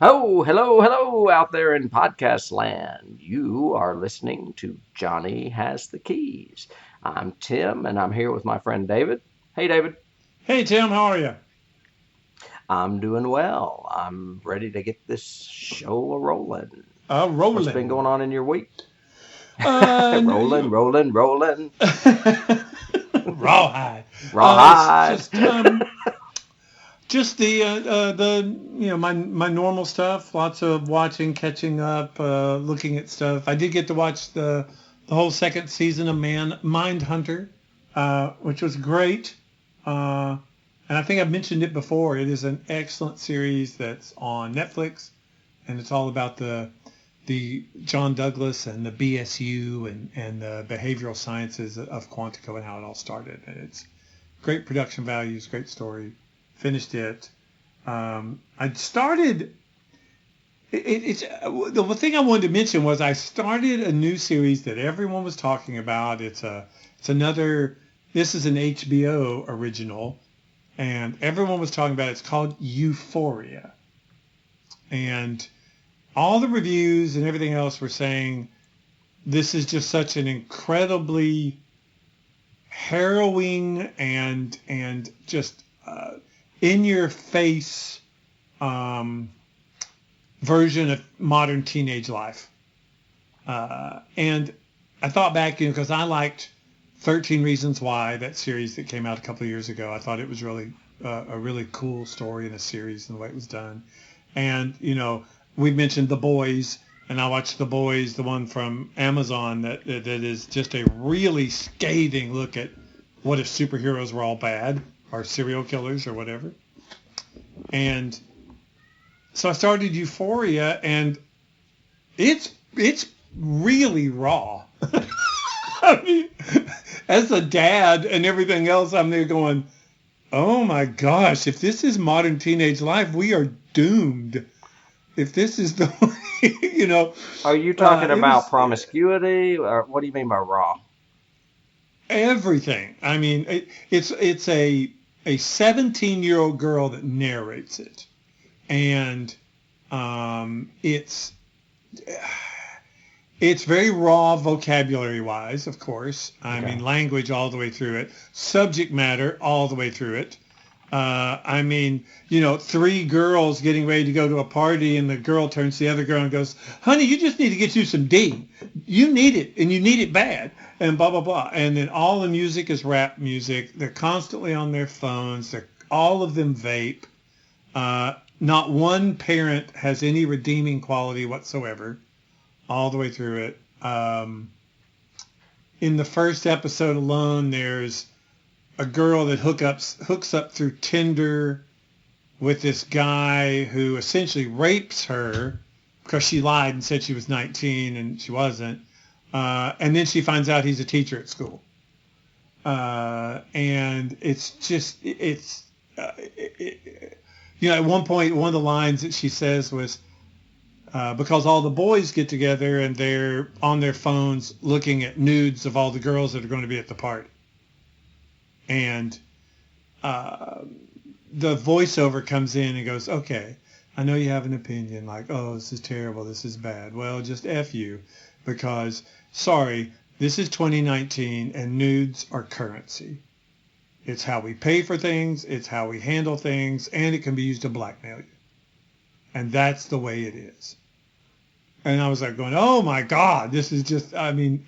Oh, hello, hello out there in podcast land. You are listening to Johnny Has the Keys. I'm Tim and I'm here with my friend David. Hey, David. Hey Tim, how are you? I'm doing well. I'm ready to get this show a rolling. What's been Rolling. going on in your week? Rolling, You, rolling, rolling. rawhide. It's Rawhide. just my normal stuff. Lots of watching, catching up, looking at stuff. I did get to watch the whole second season of Mindhunter, which was great. And I think I've mentioned it before. It is an excellent series that's on Netflix, and it's all about the John Douglas and the BSU and the behavioral sciences of Quantico and how it all started. And it's great production values, great story. Finished it. I started. It's the thing I wanted to mention was I started a new series that everyone was talking about. It's another. This is an HBO original, and everyone was talking about it. It's called Euphoria, and all the reviews and everything else were saying this is just such an incredibly harrowing and just in your face version of modern teenage life. And I thought back, because I liked 13 Reasons Why, that series that came out a couple of years ago. I thought it was really a really cool story in a series and the way it was done. And, we mentioned The Boys, and I watched The Boys, the one from Amazon that is just a really scathing look at what if superheroes were all bad or serial killers or whatever. And so I started Euphoria, and it's really raw. I mean, as a dad and everything else, I'm there going, oh my gosh, if this is modern teenage life, we are doomed. If this is the way, Are you talking it about was promiscuity, or what do you mean by raw? everything. I mean, it's a 17-year-old girl that narrates it, and it's very raw vocabulary wise, of course. I Okay. mean, language all the way through it, subject matter all the way through it. I mean, three girls getting ready to go to a party, and the girl turns to the other girl and goes, honey, you just need to get you some D. You need it, and you need it bad, and blah, blah, blah. And then all the music is rap music. They're constantly on their phones. All of them vape. Not one parent has any redeeming quality whatsoever all the way through it. In the first episode alone, there's a girl that hooks up through Tinder with this guy who essentially rapes her because she lied and said she was 19 and she wasn't. And then she finds out he's a teacher at school. And it's just, at one point, one of the lines that she says was, because all the boys get together and they're on their phones looking at nudes of all the girls that are going to be at the party. And the voiceover comes in and goes, okay, I know you have an opinion like, oh, this is terrible, this is bad. Well, just F you, because, sorry, this is 2019 and nudes are currency. It's how we pay for things, it's how we handle things, and it can be used to blackmail you. And that's the way it is. And I was like going, oh my God, this is just, I mean,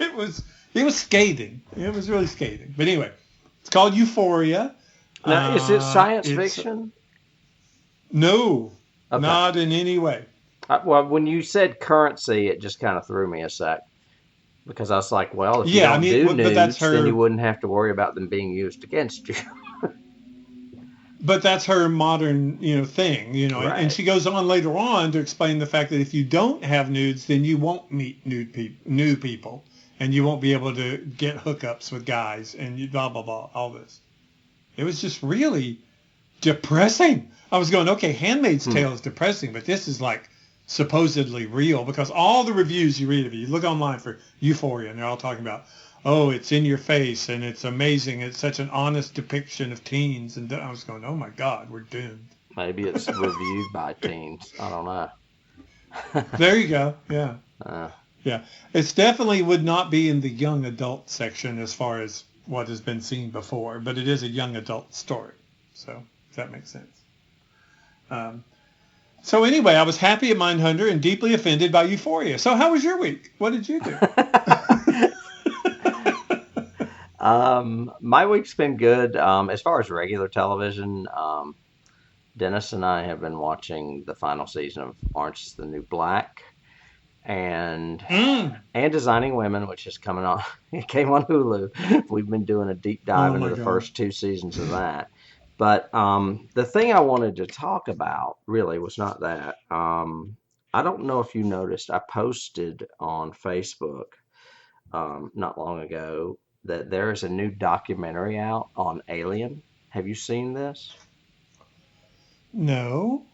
it was scathing. It was really scathing. But anyway, it's called Euphoria. Now, is it science It's fiction? no, Okay. not in any way. Well, when you said currency, it just kind of threw me a sec because I was like, well, if you Yeah, I don't mean, do but that's nudes, then her. you wouldn't have to worry about them being used against you. But that's her modern, thing, and Right. she goes on later on to explain the fact that if you don't have nudes, then you won't meet new people, and you won't be able to get hookups with guys, and you blah blah blah, all this. It was just really depressing. I was going, okay, Handmaid's Hmm. Tale is depressing, but this is like supposedly real because all the reviews you read of it, you look online for Euphoria, and they're all talking about, oh, it's in your face and it's amazing. It's such an honest depiction of teens. And I was going, oh my God, we're doomed. Maybe it's reviewed by teens. I don't know. There you go. Yeah. Uh, Yeah. It's definitely would not be in the young adult section as far as what has been seen before, but it is a young adult story. So if that makes sense. So anyway, I was happy at Mindhunter and deeply offended by Euphoria. So how was your week? What did you do? my week's been good. As far as regular television, Dennis and I have been watching the final season of Orange is the New Black and Designing Women, which is coming on. It came on Hulu. We've been doing a deep dive into the first 2 seasons of that. But the thing I wanted to talk about really was not that. I don't know if you noticed, I posted on Facebook not long ago that there is a new documentary out on Alien. Have you seen this? No.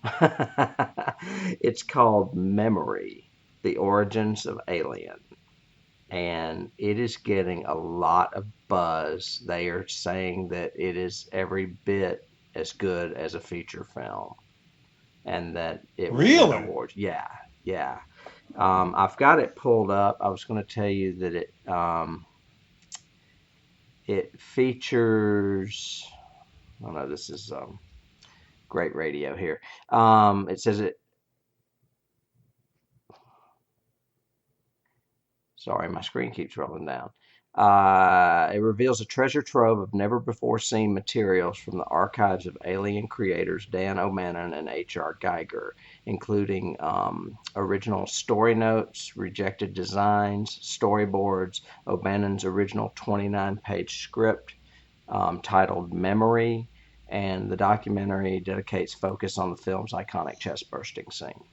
It's called Memory, The Origins of Alien. And it is getting a lot of buzz. They are saying that it is every bit as good as a feature film. And that it will win awards. Yeah, yeah. I've got it pulled up. I was going to tell you that it features. Oh no, this is great radio here. It says it. Sorry, my screen keeps rolling down. It reveals a treasure trove of never-before-seen materials from the archives of Alien creators Dan O'Bannon and H.R. Geiger, including original story notes, rejected designs, storyboards, O'Bannon's original 29-page script titled Memory, and the documentary dedicates focus on the film's iconic chest-bursting scene.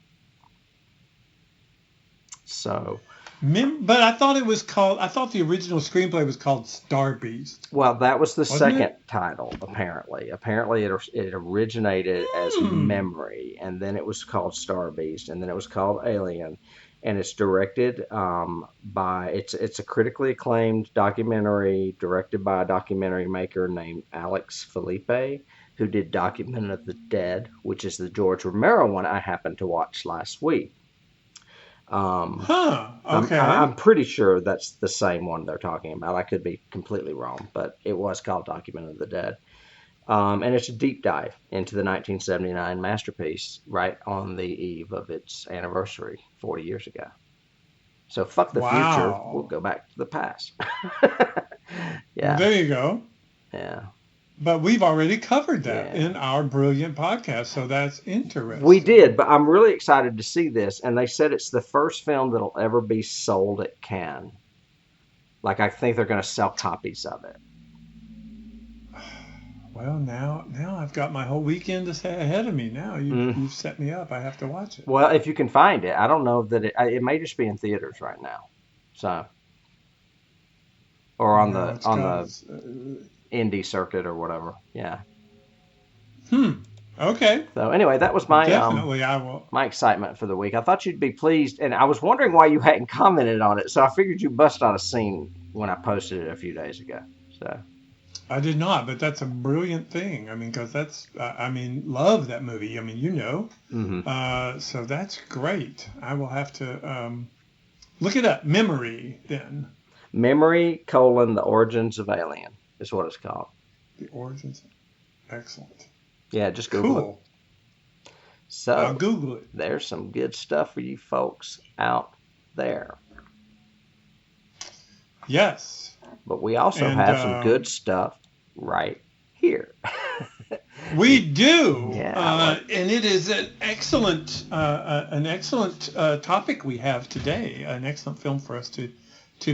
So... But I thought the original screenplay was called Star Beast. Well, that was the second title, apparently. Apparently, it originated as Memory, and then it was called Star Beast, and then it was called Alien. And it's directed it's a critically acclaimed documentary directed by a documentary maker named Alex Felipe, who did Document of the Dead, which is the George Romero one I happened to watch last week. Okay. I'm pretty sure that's the same one they're talking about. I could be completely wrong, but it was called Document of the Dead. And it's a deep dive into the 1979 masterpiece right on the eve of its anniversary 40 years ago. So fuck the future. We'll go back to the past. Yeah. Well, there you go. Yeah. But we've already covered that in our brilliant podcast, so that's interesting. We did, but I'm really excited to see this, and they said it's the first film that'll ever be sold at Cannes. Like, I think they're going to sell copies of it. Well, now I've got my whole weekend ahead of me. Now you've set me up. I have to watch it. Well, if you can find it, I don't know that it may just be in theaters right now, so or on the indie circuit or whatever. Yeah. Okay. So anyway, that was my definitely I will. My excitement for the week. I thought you'd be pleased, and I was wondering why you hadn't commented on it. So I figured you bust out a scene when I posted it a few days ago. So I did not, but that's a brilliant thing. I mean, because that's love that movie. I mean, you know. Mm-hmm. So that's great. I will have to look it up. Memory then. Memory: The Origins of Alien is what it's called. The Origins. Excellent. Yeah, just Google it. So I'll Google it. There's some good stuff for you folks out there. Yes. But we also have some good stuff right here. We do. Yeah. And it is an excellent topic we have today. An excellent film for us to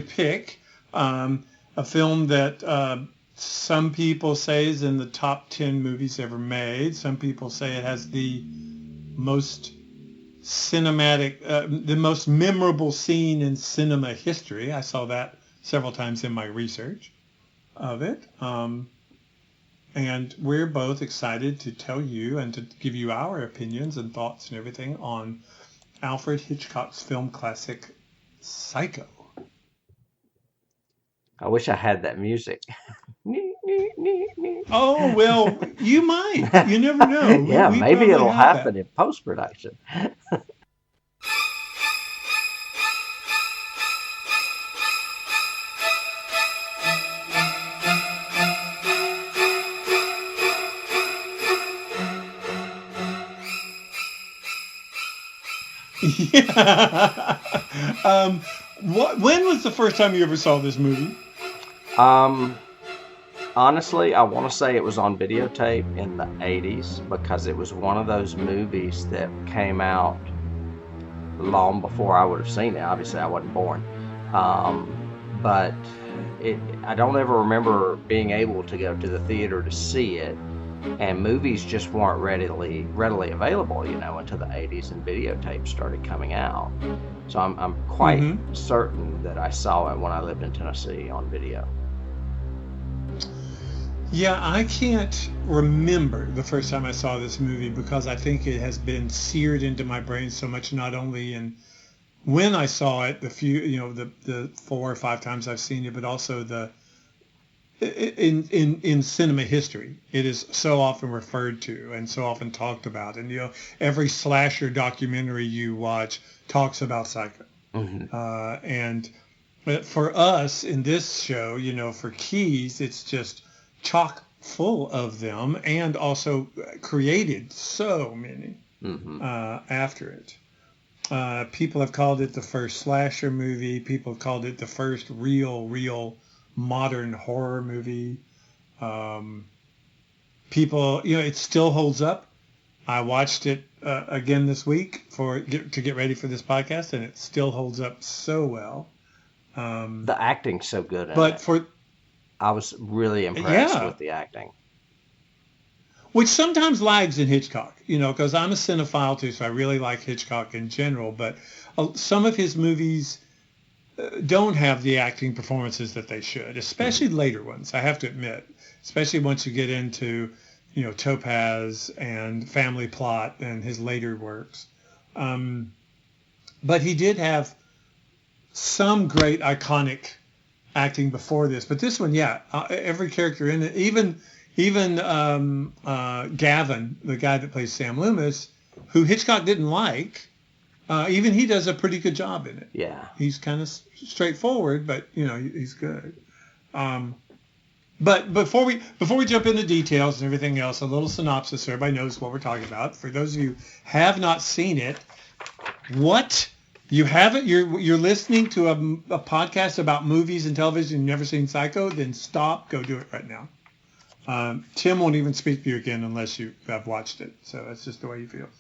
pick. A film that some people say is in the top 10 movies ever made. Some people say it has the most cinematic, the most memorable scene in cinema history. I saw that several times in my research of it. And we're both excited to tell you and to give you our opinions and thoughts and everything on Alfred Hitchcock's film classic, Psycho. I wish I had that music. Oh, well, you might. You never know. Yeah, we maybe it'll happen that. in post-production. Yeah. When was the first time you ever saw this movie? Honestly, I want to say it was on videotape in the 80s because it was one of those movies that came out long before I would have seen it. Obviously, I wasn't born. But I don't ever remember being able to go to the theater to see it. And movies just weren't readily available, until the 80s and videotapes started coming out. So I'm quite certain that I saw it when I lived in Tennessee on video. Yeah, I can't remember the first time I saw this movie because I think it has been seared into my brain so much, not only in when I saw it, the 4 or 5 times I've seen it, but also in cinema history. It is so often referred to and so often talked about. And, every slasher documentary you watch talks about Psycho. And for us in this show, for Keys, it's just chock full of them, and also created so many after it. People have called it the first slasher movie. People have called it the first real modern horror movie. People, it still holds up. I watched it again this week to get ready for this podcast, and it still holds up so well. The acting's so good in it. I was really impressed with the acting. Which sometimes lags in Hitchcock, because I'm a cinephile too, so I really like Hitchcock in general, but some of his movies don't have the acting performances that they should, especially later ones, I have to admit, especially once you get into, Topaz and Family Plot and his later works. But he did have some great iconic acting before this, but this one, every character in it, even Gavin, the guy that plays Sam Loomis, who Hitchcock didn't like, even he does a pretty good job in it. Yeah, he's kind of straightforward, but he's good. But before we jump into details and everything else, a little synopsis so everybody knows what we're talking about. For those of you who have not seen it, what? You haven't? You're listening to a podcast about movies and television. You've never seen Psycho? Then stop. Go do it right now. Tim won't even speak to you again unless you have watched it. So that's just the way he feels.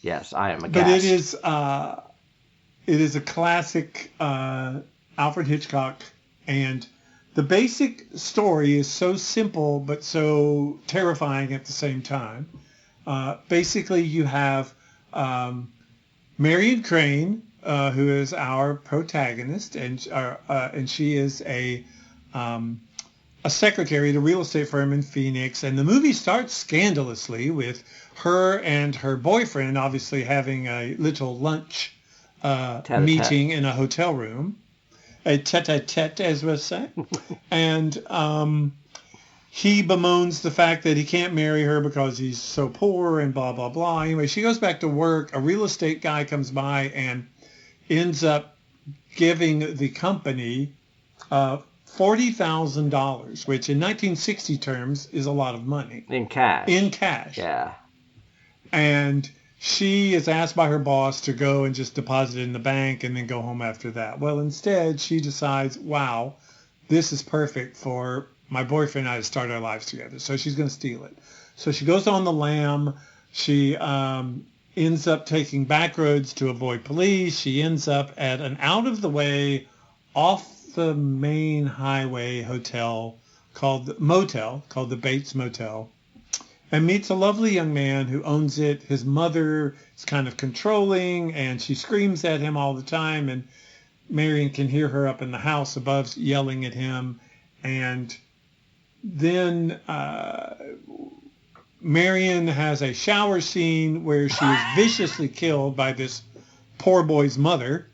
Yes, I am a guest. But it is a classic Alfred Hitchcock, and the basic story is so simple but so terrifying at the same time. Basically, you have Marion Crane, who is our protagonist, and she is a secretary at a real estate firm in Phoenix. And the movie starts scandalously with her and her boyfriend obviously having a little lunch meeting in a hotel room, a tete-a-tete, as we say, and he bemoans the fact that he can't marry her because he's so poor and blah, blah, blah. Anyway, she goes back to work. A real estate guy comes by and ends up giving the company $40,000, which in 1960 terms is a lot of money. In cash. Yeah. And she is asked by her boss to go and just deposit it in the bank and then go home after that. Well, instead, she decides, wow, this is perfect for my boyfriend and I to start our lives together. So she's going to steal it. So she goes on the lam. She ends up taking back roads to avoid police. She ends up at an out-of-the-way, off-the main highway motel called the Bates Motel, and meets a lovely young man who owns it. His mother is kind of controlling, and she screams at him all the time, and Marion can hear her up in the house above yelling at him. And then Marion has a shower scene where she is viciously killed by this poor boy's mother.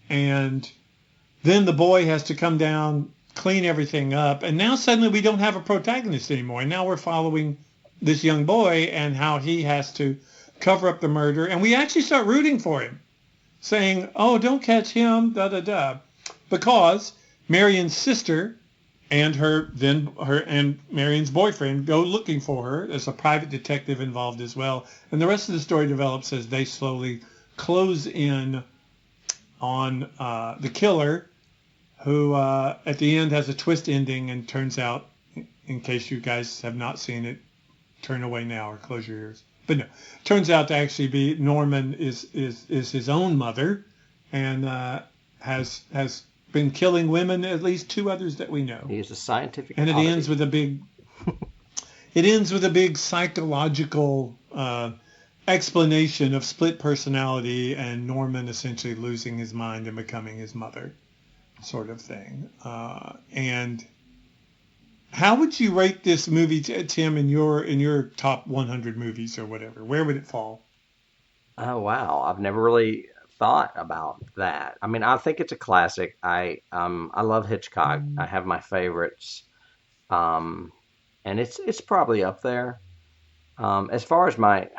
And Then the boy has to come down, clean everything up, and now suddenly we don't have a protagonist anymore. And now we're following this young boy and how he has to cover up the murder. And we actually start rooting for him, saying, oh, don't catch him, da-da-da. Because Marion's sister and her and Marion's boyfriend go looking for her. There's a private detective involved as well. And the rest of the story develops as they slowly close in on the killer, who at the end has a twist ending and turns out, in case you guys have not seen it, turn away now or close your ears. But no, turns out to actually be Norman is his own mother, and has been killing women, at least 2 others that we know. He is a scientific and oddity. It ends with a big psychological explanation of split personality and Norman essentially losing his mind and becoming his mother, sort of thing. And how would you rate this movie, Tim, in your top 100 movies or whatever? Where would it fall? Oh wow, I've never really thought about that. I mean, I think it's a classic. I love Hitchcock. I have my favorites, and it's probably up there. As far as my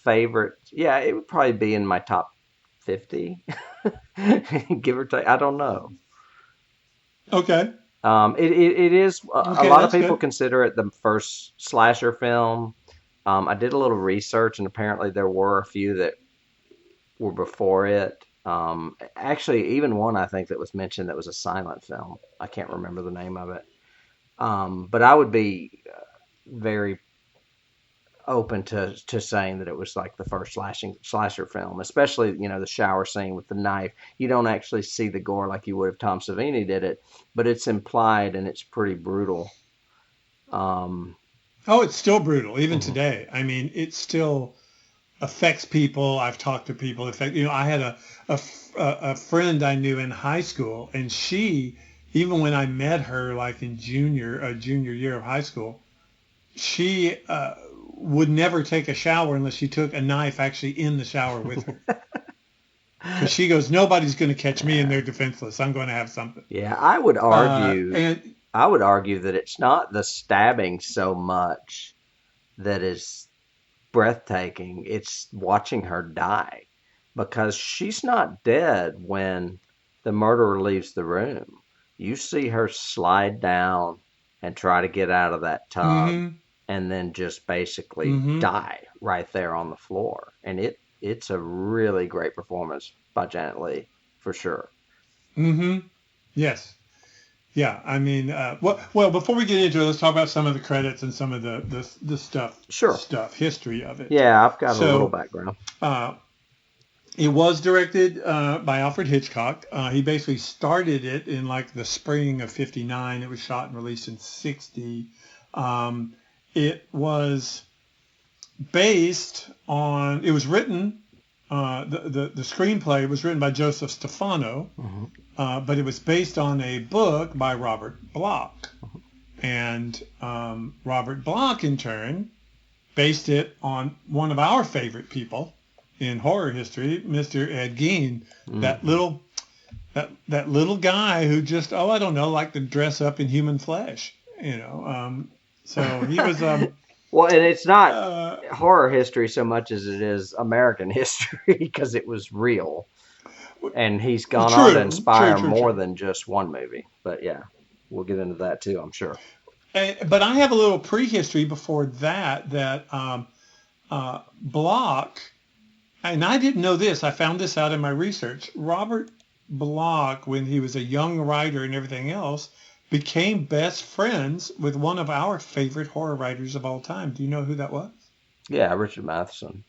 favorite, yeah, it would probably be in my top 50, give or take. I don't know. Okay. It is Okay, a lot of that's people good. consider it the first slasher film. I did a little research, and apparently there were a few that were before it. Actually, even one I think that was mentioned that was a silent film. I can't remember the name of it. But I would be very open to saying that it was like the first slasher film, especially, the shower scene with the knife. You don't actually see the gore like you would if Tom Savini did it, but it's implied and it's pretty brutal. Oh, it's still brutal even Mhm. today. I mean, it still affects people. I've talked to people. I had a friend I knew in high school, and she, even when I met her, like in junior year of high school, she would never take a shower unless she took a knife actually in the shower with her. Because she goes, nobody's going to catch me and they're defenseless. I'm going to have something. Yeah, I would argue. And I would argue that it's not the stabbing so much that is breathtaking. It's watching her die, because she's not dead when the murderer leaves the room. You see her slide down and try to get out of that tub, mm-hmm, and then just basically mm-hmm, die right there on the floor. And it's a really great performance by Janet Leigh, for sure. mm-hmm. Yes. Yeah, I mean, well, before we get into it, let's talk about some of the credits and some of the Sure. history of it. Yeah, I've got a So, little background. It was directed by Alfred Hitchcock. He basically started it in like the spring of '59. It was shot and released in '60. It was based on. It was written. The screenplay was written by Joseph Stefano. Hmm. But it was based on a book by Robert Bloch. And Robert Bloch, in turn, based it on one of our favorite people in horror history, Mr. Ed Gein, that little guy who just, I don't know, liked to dress up in human flesh, So he was... Well, and it's not horror history so much as it is American history, because it was real. And he's gone on to inspire more than just one movie. But yeah, we'll get into that too, I'm sure. But I have a little prehistory before that Bloch, and I didn't know this, I found this out in my research. Robert Bloch, when he was a young writer and everything else, became best friends with one of our favorite horror writers of all time. Do you know who that was? Yeah, Richard Matheson.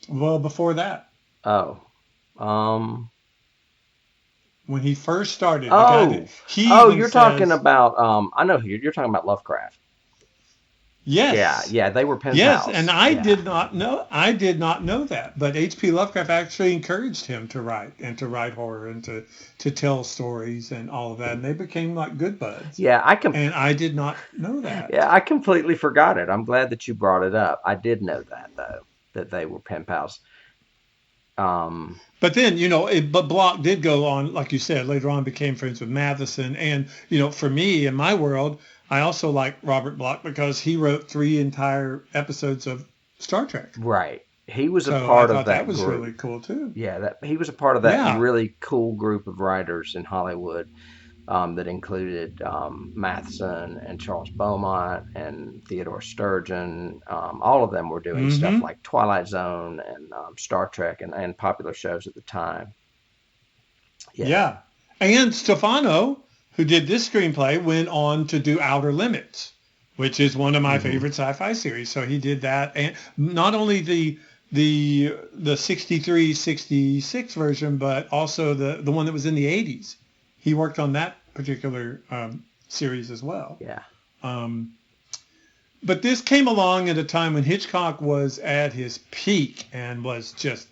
Well, before that. Oh. When he first started. You're talking about, I know who you're talking about, Lovecraft. Yes. Yeah, they were pen pals. Yes, and I did not know that. But H.P. Lovecraft actually encouraged him to write horror and to tell stories and all of that. And they became like good buds. Yeah, and I did not know that. Yeah, I completely forgot it. I'm glad that you brought it up. I did know that, though, that they were pen pals. But then, but Block did go on, like you said, later on became friends with Matheson. And, for me, in my world, I also like Robert Block because he wrote 3 entire episodes of Star Trek. Right. He was So a part I thought of that that was group. really cool, too. Yeah, he was a part of that Yeah. really cool group of writers in Hollywood that included Matheson and Charles Beaumont and Theodore Sturgeon. All of them were doing stuff like Twilight Zone and Star Trek and popular shows at the time. Yeah. And Stefano, who did this screenplay, went on to do Outer Limits, which is one of my favorite sci-fi series. So he did that. And not only the 63, 66 version, but also the one that was in the 80s. He worked on that particular series as well. Yeah. But this came along at a time when Hitchcock was at his peak and was just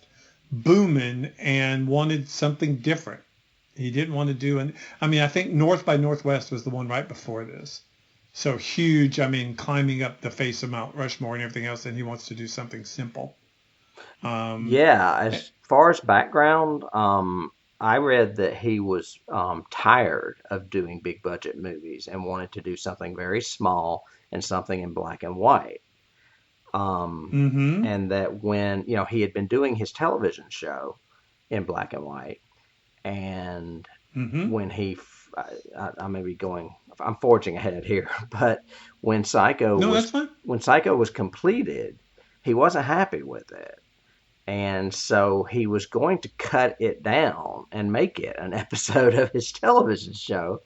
booming and wanted something different. He didn't want to do I think North by Northwest was the one right before this. So huge, climbing up the face of Mount Rushmore and everything else, and he wants to do something simple. As far as background, I read that he was tired of doing big budget movies and wanted to do something very small and something in black and white. And that when, he had been doing his television show in black and white, and when I may be going, I'm forging ahead here, but when Psycho was completed, he wasn't happy with it. And so he was going to cut it down and make it an episode of his television show.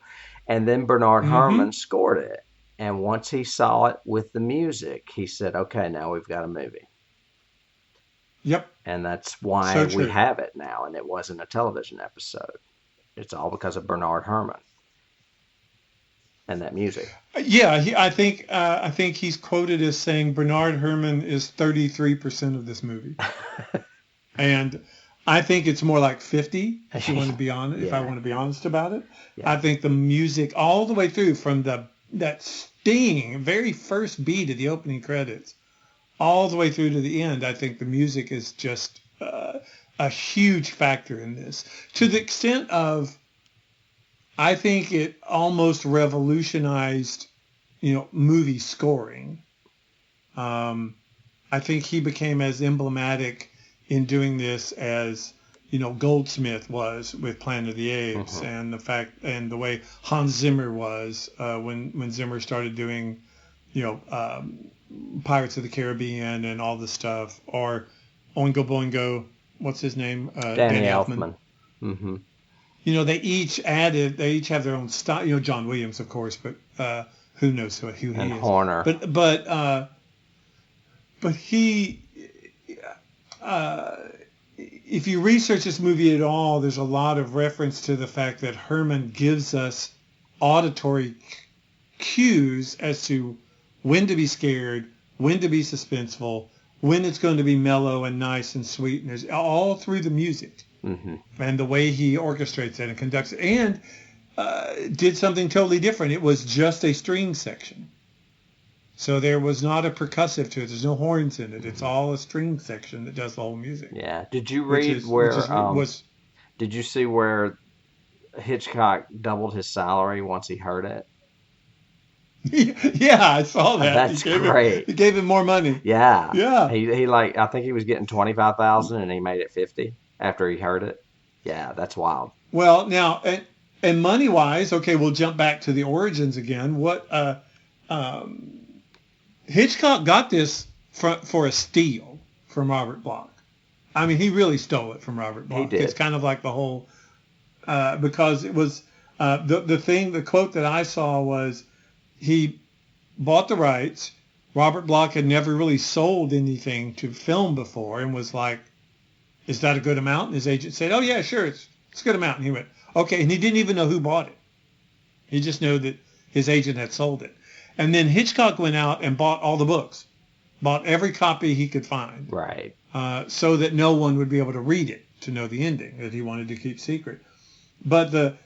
And then Bernard Herrmann scored it. And once he saw it with the music, he said, okay, now we've got a movie. Yep. And that's why we have it now. And it wasn't a television episode. It's all because of Bernard Herrmann and that music. Yeah, I think he's quoted as saying Bernard Herrmann is 33% of this movie. And I think it's more like 50, if you want to be honest, if I want to be honest about it. Yeah. I think the music all the way through from that stinging, very first beat of the opening credits, all the way through to the end, I think the music is just a huge factor in this. To the extent of, I think it almost revolutionized, movie scoring. I think he became as emblematic in doing this as, Goldsmith was with Planet of the Apes, and the way Hans Zimmer was when Zimmer started doing, Pirates of the Caribbean and all this stuff, or Oingo Boingo, what's his name? Danny Elfman. They each have their own style. John Williams, of course, but who knows who he and is? Horner. But he, if you research this movie at all, there's a lot of reference to the fact that Herrmann gives us auditory cues as to when to be scared, when to be suspenseful, when it's going to be mellow and nice and sweet, and there's all through the music. And the way he orchestrates it and conducts it, and did something totally different. It was just a string section. So there was not a percussive to it. There's no horns in it. It's all a string section that does the whole music. Yeah. Did you read did you see where Hitchcock doubled his salary once he heard it? Yeah, I saw that. That's great. He gave him more money. Yeah. Yeah. He I think he was getting $25,000 and he made it $50,000 after he heard it. Yeah, that's wild. Well, now, and money-wise, okay, we'll jump back to the origins again. What Hitchcock got this for a steal from Robert Bloch. I mean, he really stole it from Robert Bloch. He did. It's kind of like the whole, because it was, the quote that I saw was, he bought the rights. Robert Bloch had never really sold anything to film before and was like, is that a good amount? And his agent said, oh, yeah, sure, it's a good amount. And he went, okay. And he didn't even know who bought it. He just knew that his agent had sold it. And then Hitchcock went out and bought all the books, bought every copy he could find. Right. So that no one would be able to read it to know the ending that he wanted to keep secret. But the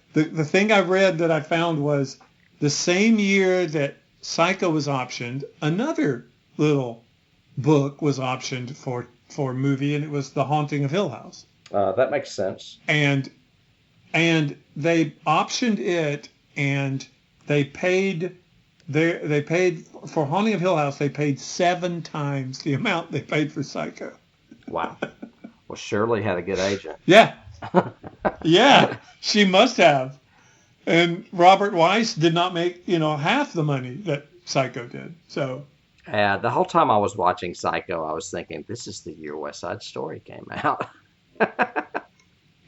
thing I read that I found was the same year that Psycho was optioned, another little book was optioned for for a movie, and it was The Haunting of Hill House. That makes sense. And they optioned it, and they paid for Haunting of Hill House. They paid 7 times the amount they paid for Psycho. Wow. Well, Shirley had a good agent. Yeah. Yeah, she must have. And Robert Weiss did not make, half the money that Psycho did. So. Yeah, the whole time I was watching Psycho, I was thinking, this is the year West Side Story came out.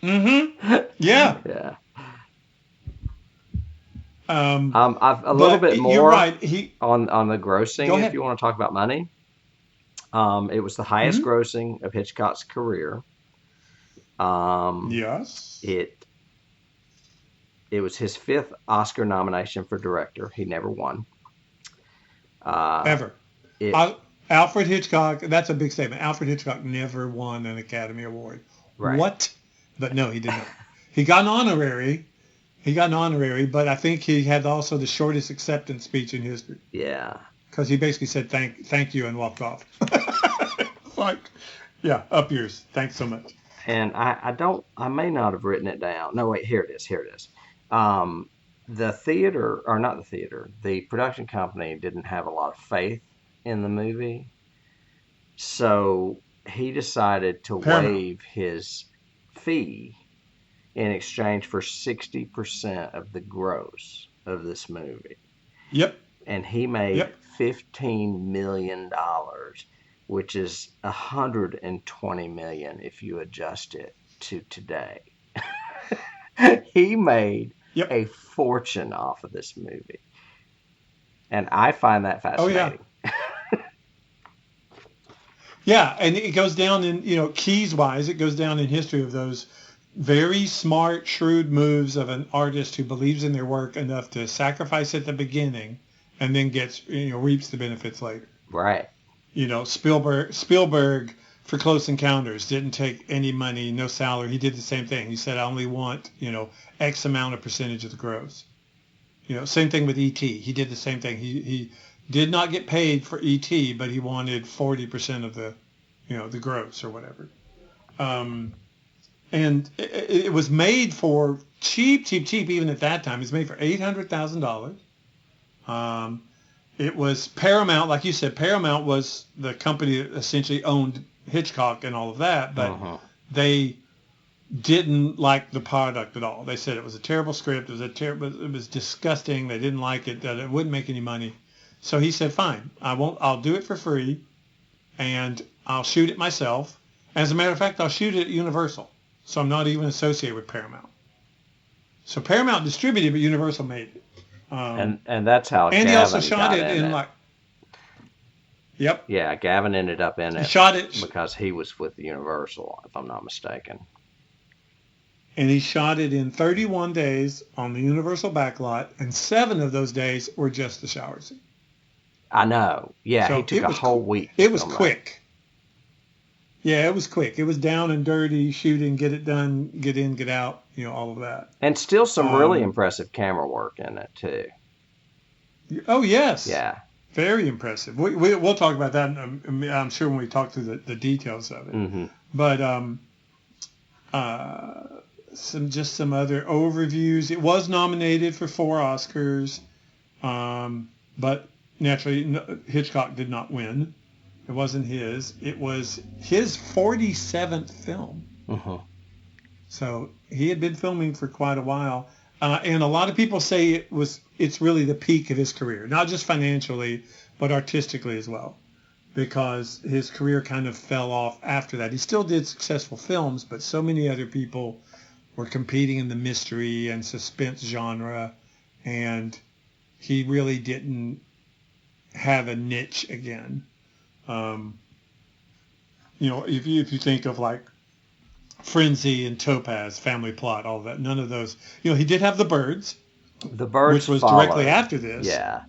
Mm-hmm. Yeah. Yeah. I've a little bit more. You're right. On the grossing, if you want to talk about money. It was the highest grossing of Hitchcock's career. Yes. It was his 5th Oscar nomination for director. He never won. Ever. Alfred Hitchcock, that's a big statement. Alfred Hitchcock never won an Academy Award. Right. What? But no, he did not. He got an honorary, but I think he had also the shortest acceptance speech in history. Yeah. Because he basically said thank you and walked off. Like, yeah, up yours. Thanks so much. And I may not have written it down. No, wait, here it is. The production company didn't have a lot of faith in the movie. So he decided to waive his fee in exchange for 60% of the gross of this movie. Yep. And he made $15 million, which is $120 million if you adjust it to today. He made a fortune off of this movie. And I find that fascinating. Oh, yeah. Yeah, and it goes down in, keys-wise, it goes down in history of those very smart, shrewd moves of an artist who believes in their work enough to sacrifice at the beginning and then reaps the benefits later. Right. Spielberg for Close Encounters didn't take any money, no salary. He did the same thing. He said, I only want, X amount of percentage of the gross. Same thing with E.T. He did the same thing. He did not get paid for E.T., but he wanted 40% of the, the gross or whatever. And it was made for cheap, even at that time. It was made for $800,000. It was Paramount, like you said. Paramount was the company that essentially owned Hitchcock and all of that, but they didn't like the product at all. They said it was a terrible script. It was disgusting. They didn't like it. That it wouldn't make any money. So he said, "Fine, I'll do it for free, and I'll shoot it myself. As a matter of fact, I'll shoot it at Universal, so I'm not even associated with Paramount." So Paramount distributed, but Universal made it. And that's how. And Gavin he also shot got it in like. Yep. Yeah, Gavin ended up in it. He shot it because he was with Universal, if I'm not mistaken. And he shot it in 31 days on the Universal backlot, and 7 of those days were just the shower scene. I know. Yeah, so he took a whole week. It was quick. Yeah, it was quick. It was down and dirty, shooting, get it done, get in, get out, all of that. And still some really impressive camera work in it, too. Oh, yes. Yeah. Very impressive. We'll talk about that, I'm sure, when we talk through the details of it. Mm-hmm. But some other overviews. It was nominated for 4 Oscars, but naturally Hitchcock did not win. It wasn't his. It was his 47th film. Uh-huh. So he had been filming for quite a while. And a lot of people say it's really the peak of his career, not just financially, but artistically as well, because his career kind of fell off after that. He still did successful films, but so many other people were competing in the mystery and suspense genre, and he really didn't have a niche again. If you think of like Frenzy and Topaz, Family Plot, all that, none of those. He did have The Birds. The Birds, which was followed. Directly after this. Yeah.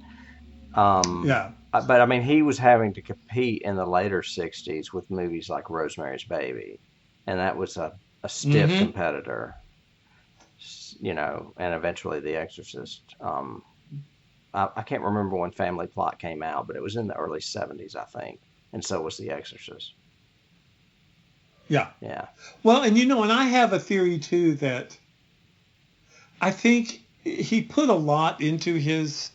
Yeah. But I mean, he was having to compete in the later '60s with movies like Rosemary's Baby, and that was a stiff competitor. And eventually The Exorcist. I can't remember when Family Plot came out, but it was in the early '70s, I think, and so was The Exorcist. Yeah. Yeah. Well, and and I have a theory too that I think he put a lot into his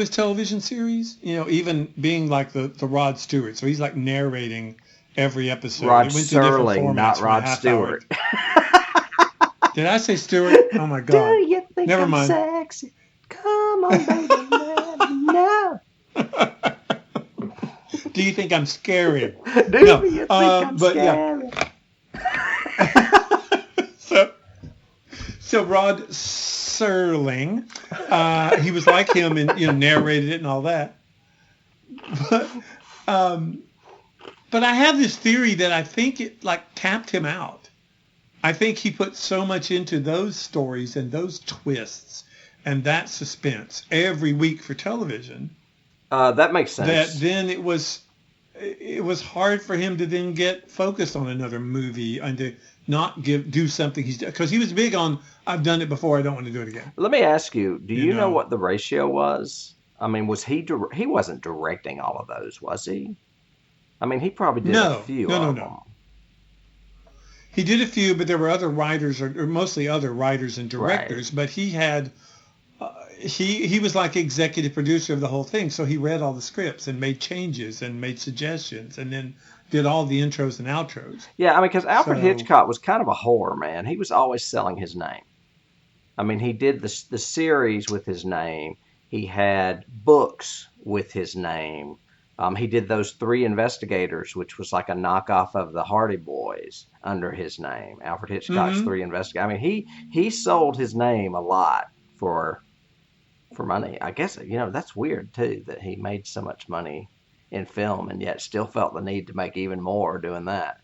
television series. Even being like the Rod Stewart, so he's like narrating every episode. Rod It went through different Serling, formats not from a Rod half Stewart. hour. Did I say Stewart? Oh my God! Do you think Never I'm mind. sexy? Come on, baby, let me know. Do you think I'm scary? Do you think I'm scary? Yeah. So Rod Serling, he was like him and narrated it and all that. But I have this theory that I think it tapped him out. I think he put so much into those stories and those twists and that suspense every week for television. That makes sense. That then it was hard for him to then get focused on another movie and to not do something he's done, because he was big on I've done it before, I don't want to do it again. Let me ask you, do you know what the ratio was? I mean, was he wasn't directing all of those, was he? I mean, he probably did a few of them. He did a few, but there were other writers, or mostly other writers and directors. Right. But he had, he was like executive producer of the whole thing. So he read all the scripts and made changes and made suggestions, and then did all the intros and outros. Yeah, I mean, because Alfred Hitchcock was kind of a whore, man. He was always selling his name. I mean, he did the series with his name. He had books with his name. He did those Three Investigators, which was like a knockoff of the Hardy Boys under his name. Alfred Hitchcock's Three Investigators. I mean, he sold his name a lot for money. I guess, that's weird, too, that he made so much money in film and yet still felt the need to make even more doing that.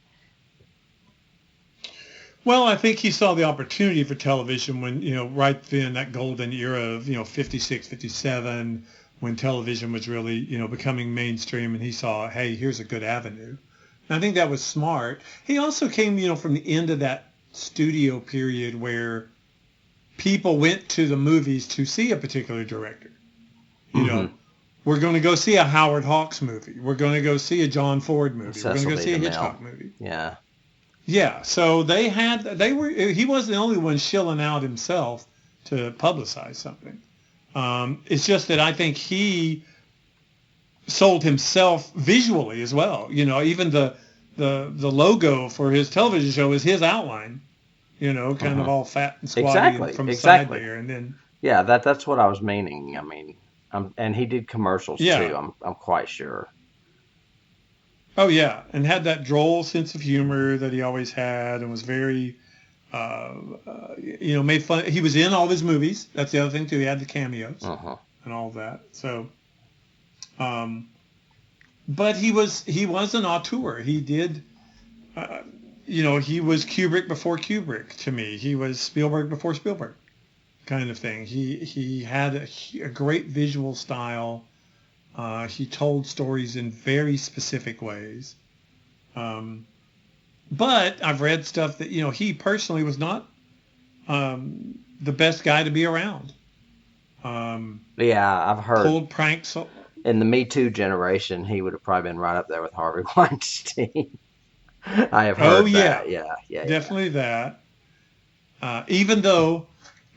Well, I think he saw the opportunity for television when, right then, that golden era of, 56, 57, when television was really, becoming mainstream, and he saw, hey, here's a good avenue. And I think that was smart. He also came, from the end of that studio period where people went to the movies to see a particular director. You know, we're going to go see a Howard Hawks movie. We're going to go see a John Ford movie. We're going to go see a Hitchcock movie. Yeah. Yeah, so he wasn't the only one shilling out himself to publicize something. It's just that I think he sold himself visually as well. Even the logo for his television show is his outline. Kind of all fat and squatty from the side there, and then that's what I was meaning. I mean, and he did commercials too. I'm quite sure. Oh yeah, and had that droll sense of humor that he always had, and was very, made fun. He was in all of his movies. That's the other thing too. He had the cameos and all of that. So, but he was an auteur. He did, he was Kubrick before Kubrick to me. He was Spielberg before Spielberg, kind of thing. He had a great visual style. He told stories in very specific ways. But I've read stuff that, he personally was not the best guy to be around. I've heard. Pulled pranks. In the Me Too generation, he would have probably been right up there with Harvey Weinstein. I have heard that. Yeah. Definitely that. Even though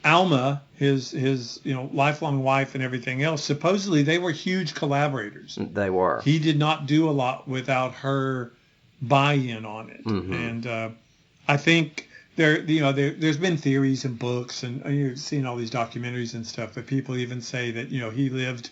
Alma, his lifelong wife and everything else, supposedly they were huge collaborators. They were. He did not do a lot without her buy-in on it. And I think there's been theories and books, and you've seen all these documentaries and stuff, but people even say that he lived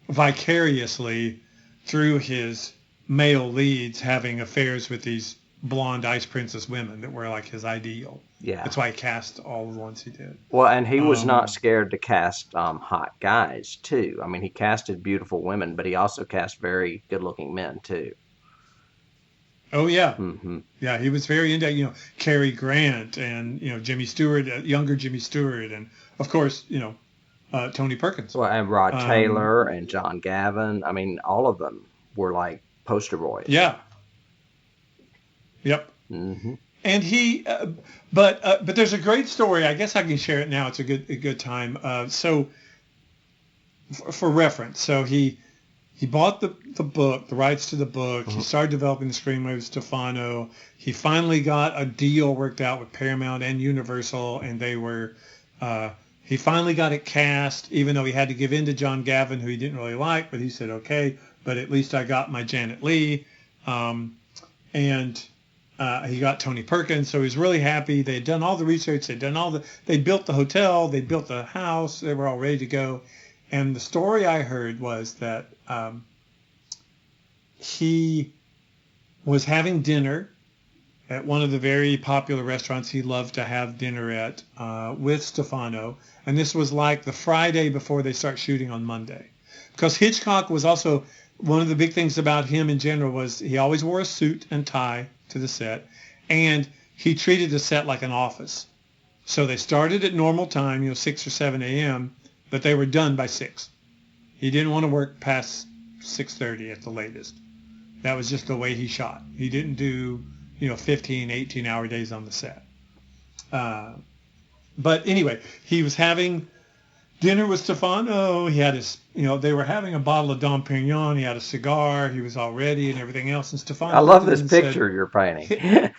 vicariously through his male leads, having affairs with these blonde ice princess women that were like his ideal. Yeah. That's why he cast all the ones he did. Well, and he was not scared to cast hot guys, too. I mean, he casted beautiful women, but he also cast very good-looking men, too. Oh, yeah. Yeah, he was very into, Cary Grant and, Jimmy Stewart, younger Jimmy Stewart, and, of course, Tony Perkins. Well, and Rod Taylor and John Gavin. I mean, all of them were like poster boys. Yeah. Yep. And he, but there's a great story. I guess I can share it now. It's a good time. So, for reference, so he He bought the book, the rights to the book. He started developing the screenplay with Stefano. He finally got a deal worked out with Paramount and Universal, and they were. He finally got it cast, even though he had to give in to John Gavin, who he didn't really like. But he said, "Okay, but at least I got my Janet Leigh," and he got Tony Perkins. So he was really happy. They had done all the research. They built the hotel. They built the house. They were all ready to go. And the story I heard was that he was having dinner at one of the very popular restaurants he loved to have dinner at with Stefano. And this was like the Friday before they start shooting on Monday. Because Hitchcock was also, one of the big things about him in general was he always wore a suit and tie to the set. And he treated the set like an office. So they started at normal time, 6 or 7 a.m., but they were done by 6. He didn't want to work past 6:30 at the latest. That was just the way he shot. He didn't do, 15, 18-hour days on the set. But anyway, he was having dinner with Stefano. He had his, they were having a bottle of Dom Perignon. He had a cigar. He was all ready and everything else. And Stefano, I love this picture you're painting.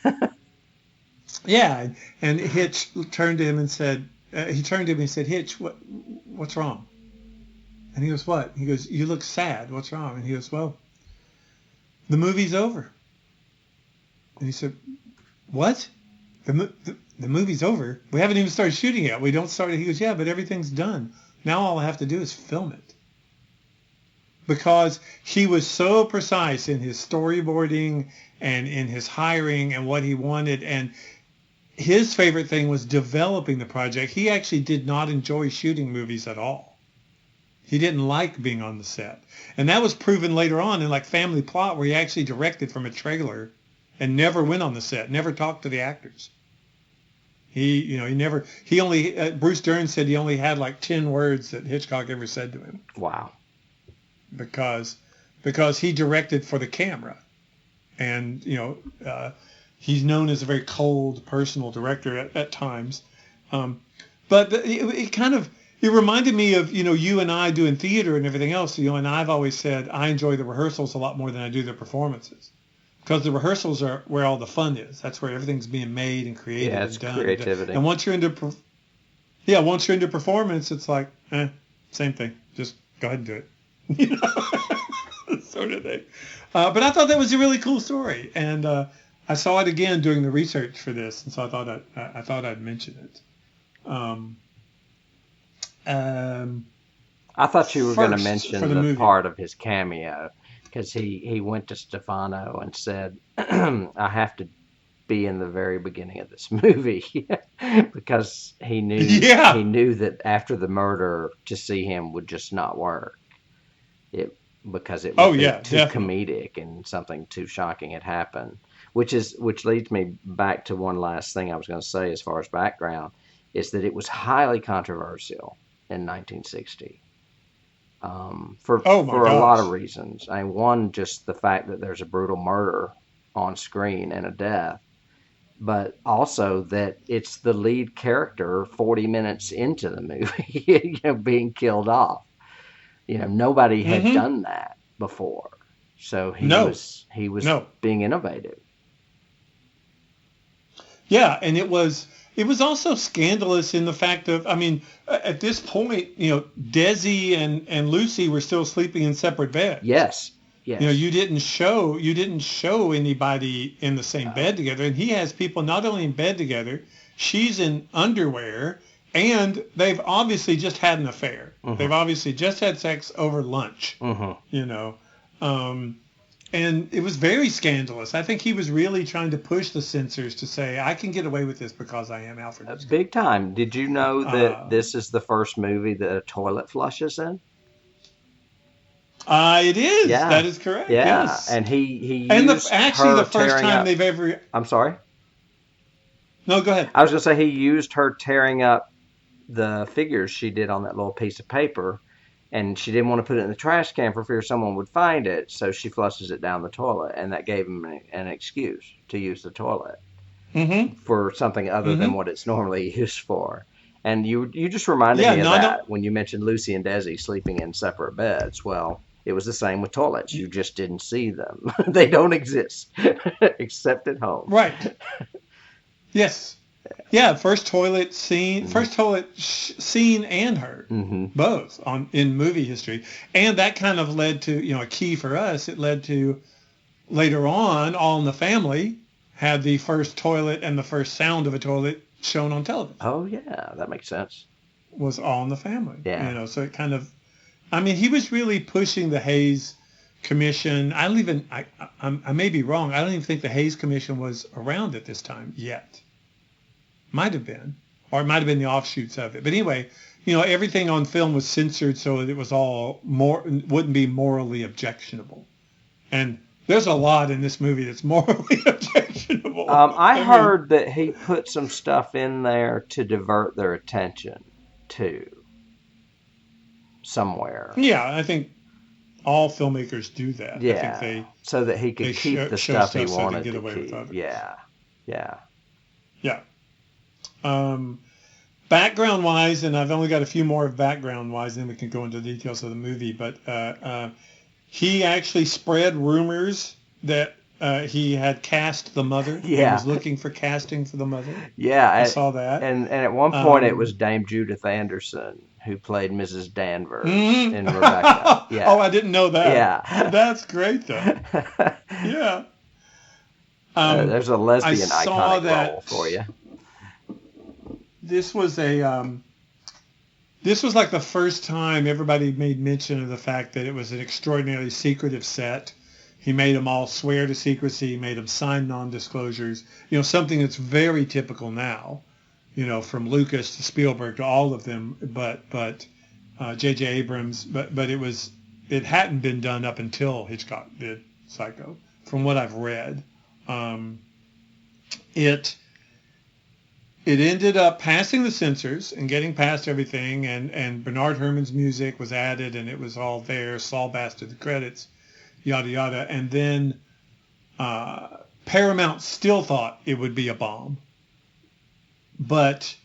Yeah, and Hitch turned to him and said, Hitch, what's wrong? And he goes, what? He goes, you look sad. What's wrong? And he goes, well, the movie's over. And he said, what? The movie's over? We haven't even started shooting yet. We don't start it. He goes, yeah, but everything's done. Now all I have to do is film it. Because he was so precise in his storyboarding and in his hiring and what he wanted. And his favorite thing was developing the project. He actually did not enjoy shooting movies at all. He didn't like being on the set. And that was proven later on in like Family Plot, where he actually directed from a trailer and never went on the set, never talked to the actors. Bruce Dern said he only had like 10 words that Hitchcock ever said to him. Wow. Because he directed for the camera. And, he's known as a very cold, personal director at times. But it reminded me of, you and I doing theater and everything else. And I've always said I enjoy the rehearsals a lot more than I do the performances. Because the rehearsals are where all the fun is. That's where everything's being made and created and done. Creativity. And once you're into performance, it's like, same thing. Just go ahead and do it. Sort of thing. But I thought that was a really cool story. And I saw it again doing the research for this. And so I thought I'd mention it. I thought you were going to mention the part of his cameo, because he went to Stefano and said, I have to be in the very beginning of this movie, because he knew that after the murder to see him would just not work. Because it would be too comedic and something too shocking had happened, which leads me back to one last thing I was going to say as far as background, is that it was highly controversial in 1960. For a lot of reasons. One, just the fact that there's a brutal murder on screen and a death, but also that it's the lead character 40 minutes into the movie, being killed off. Nobody had done that before, so he was being innovative. Yeah, and it was also scandalous in the fact of, at this point, Desi and Lucy were still sleeping in separate beds. Yes. You didn't show anybody in the same bed together. And he has people not only in bed together, she's in underwear, and they've obviously just had an affair. Mm-hmm. They've obviously just had sex over lunch. Mm-hmm. And it was very scandalous. I think he was really trying to push the censors to say, I can get away with this because I am Alfred Hitchcock. Big time. Did you know that this is the first movie that a toilet flushes in? It is. Yeah. That is correct. Yeah. Yes. And he and used the first time they've ever... I'm sorry? No, go ahead. I was going to say he used her tearing up the figures she did on that little piece of paper, and she didn't want to put it in the trash can for fear someone would find it, so she flushes it down the toilet, and that gave him an excuse to use the toilet for something other than what it's normally used for. And you just reminded me of that when you mentioned Lucy and Desi sleeping in separate beds. Well, It was the same with toilets. You just didn't see them. They don't exist except at home. Right. Yes. Yeah. First toilet scene and heard, both in movie history, and that kind of led to a key for us. It led to later on, All in the Family had the first toilet and the first sound of a toilet shown on television. Oh yeah, that makes sense. Was All in the Family. Yeah. So it kind of, he was really pushing the Hays Commission. I may be wrong. I don't even think the Hays Commission was around at this time yet. Might have been, or it might have been the offshoots of it. But anyway, everything on film was censored so that it was all wouldn't be morally objectionable. And there's a lot in this movie that's morally objectionable. I heard that he put some stuff in there to divert their attention to somewhere. Yeah, I think all filmmakers do that. Yeah, I think so that he could keep the stuff he wanted to keep. With yeah. Background wise, and I've only got a few more background wise, then we can go into the details of the movie. But he actually spread rumors that he had cast the mother. Yeah. He was looking for casting for the mother. Yeah. I saw that. And at one point it was Dame Judith Anderson who played Mrs. Danvers in Rebecca. Yeah. Oh, I didn't know that. Yeah. That's great, though. Yeah. There's a lesbian iconic role for you. This was like the first time everybody made mention of the fact that it was an extraordinarily secretive set. He made them all swear to secrecy. He made them sign non-disclosures. Something that's very typical now. From Lucas to Spielberg to all of them. But J.J. Abrams. But it hadn't been done up until Hitchcock did Psycho. From what I've read, it ended up passing the censors and getting past everything. And Bernard Herrmann's music was added, and it was all there. Saul Bass did the credits. Yada yada, and then Paramount still thought it would be a bomb, but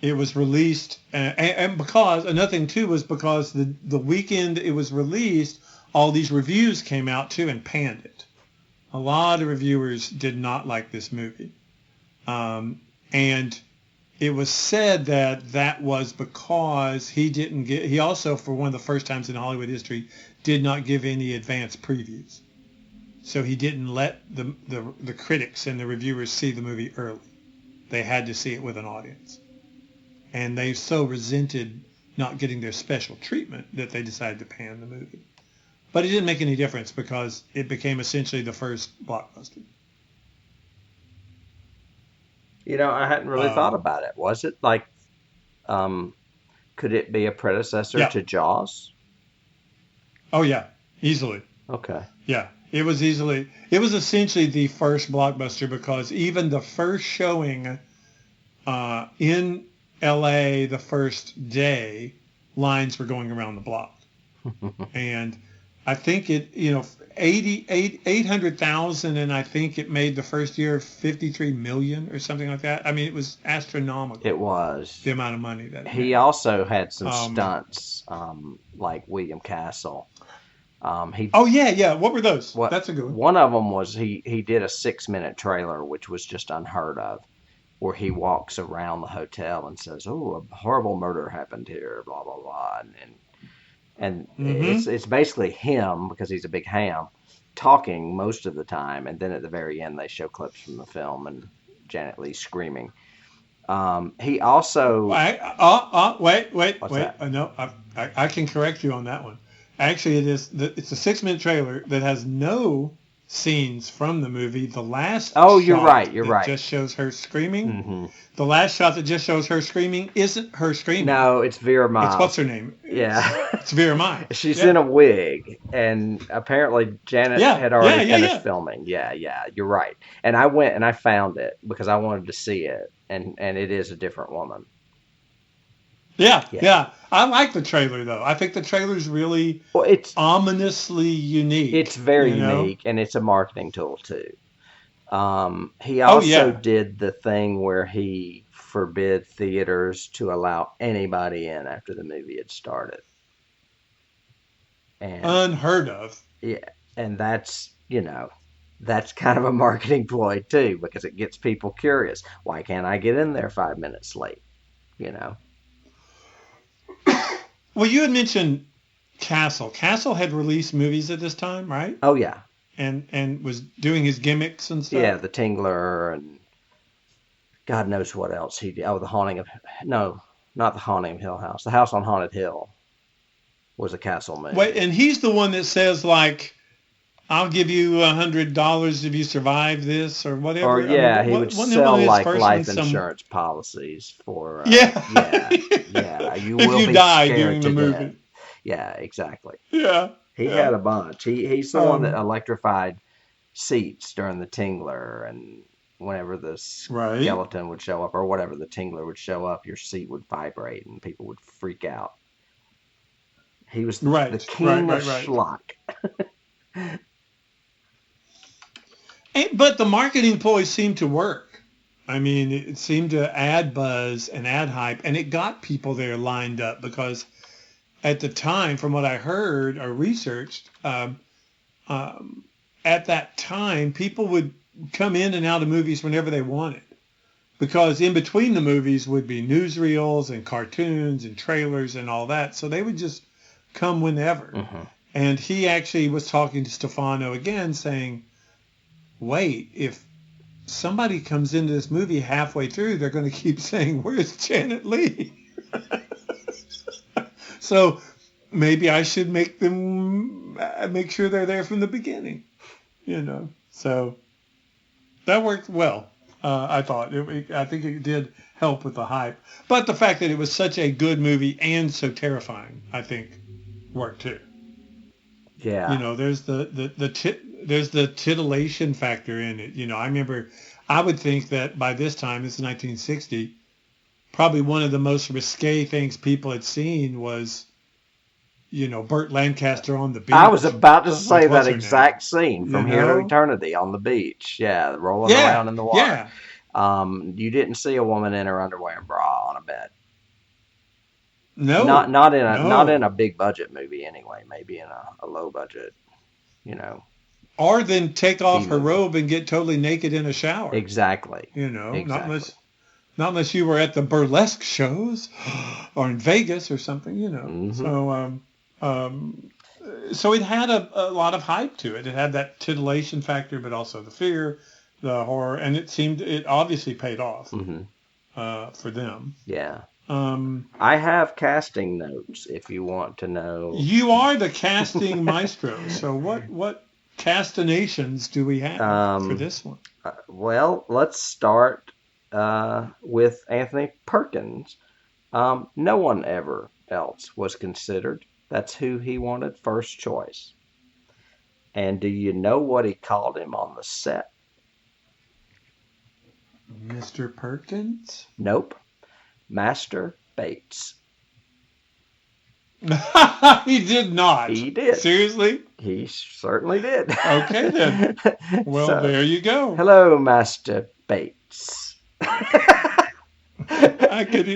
it was released, and because another thing too was because the weekend it was released, all these reviews came out too and panned it. A lot of reviewers did not like this movie, and it was said that was because he also, for one of the first times in Hollywood history, did not give any advance previews. So he didn't let the critics and the reviewers see the movie early. They had to see it with an audience. And they so resented not getting their special treatment that they decided to pan the movie. But it didn't make any difference because it became essentially the first blockbuster. I hadn't really thought about it. Was it like, could it be a predecessor to Jaws? Oh, yeah, easily. Okay. Yeah, it was essentially the first blockbuster because even the first showing in L.A. the first day, lines were going around the block. And I think 800,000, and I think it made the first year 53 million or something like that. I mean, it was astronomical. It was. The amount of money that he also had some stunts, like William Castle. What were those? That's a good one. One of them was he did a 6-minute trailer, which was just unheard of, where he walks around the hotel and says, "Oh, a horrible murder happened here," blah blah blah, and it's basically him, because he's a big ham, talking most of the time, and then at the very end they show clips from the film and Janet Leigh screaming. He also wait. No, I can correct you on that one. Actually, it's a 6-minute trailer that has no scenes from the movie. The last you're right. Just shows her screaming. Mm-hmm. The last shot that just shows her screaming isn't her screaming. No, it's Vera Miles. It's what's her name? Yeah. It's Vera Miles. She's in a wig, and apparently Janet had already finished filming. Yeah, you're right. And I went and I found it because I wanted to see it, and it is a different woman. Yeah. I like the trailer, though. I think the trailer's really it's ominously unique. It's very unique, and it's a marketing tool, too. He also did the thing where he forbid theaters to allow anybody in after the movie had started. And Unheard of. yeah, and that's kind of a marketing ploy too, because it gets people curious. Why can't I get in there 5 minutes late? You know. Well, you had mentioned Castle. Castle had released movies at this time, right? Oh yeah, And was doing his gimmicks and yeah. stuff. The Tingler and God knows what else he did. Oh, the Haunting of no, not the Haunting of Hill House. The House on Haunted Hill was a Castle Wait, movie. and he's the one that says like, "I'll give you $100 if you survive this" or Or whatever. I mean, yeah, he would wasn't it one sell of his like first life ones? insurance policies for Yeah. yeah. You If will you be die scared during the to death. movie. Yeah, exactly. Yeah. He Yeah. had a bunch. He's the one that Um. electrified seats during the Tingler, and whenever the Right. skeleton would show up or whatever the Tingler would show up, your seat would vibrate and people would freak out. He was the Right. Right. king of Right. Right. schlock. But the marketing ploys seemed to work. I mean, it seemed to add buzz and add hype, and it got people there lined up because at the time, from what I heard or researched, at that time, people would come in and out of movies whenever they wanted because in between the movies would be newsreels and cartoons and trailers and all that. So they would just come whenever. Hmm. And he actually was talking to Stefano again saying, wait, if somebody comes into this movie halfway through, they're going to keep saying, where's Janet Leigh? So maybe I should make sure they're there from the beginning, So that worked well. I thought. I think it did help with the hype. But the fact that it was such a good movie and so terrifying, I think, worked too. Yeah. There's there's the titillation factor in it. I remember I would think that by this time, this is 1960, probably one of the most risque things people had seen was, Burt Lancaster on the beach. I was about to say that her exact scene from Here to Eternity on the beach. Yeah, rolling around in the water. Yeah. You didn't see a woman in her underwear and bra on a bed. No. Not in a big budget movie anyway. Maybe in a low budget, Or then take off her movie. robe and get totally naked in a shower. Exactly. Not unless you were at the burlesque shows or in Vegas or something, Mm-hmm. So it had a lot of hype to it. It had that titillation factor, but also the fear, the horror, and it obviously paid off for them. Yeah. I have casting notes if you want to know. You are the casting maestro. So what castinations do we have for this one? Well, let's start with Anthony Perkins. No one ever else was considered. That's who he wanted first choice. And do you know what he called him on the set? Mr. Perkins? Nope. Master Bates. He did not. He did. Seriously? He certainly did. Okay, then. Well, So, there you go. hello, Master Bates. I could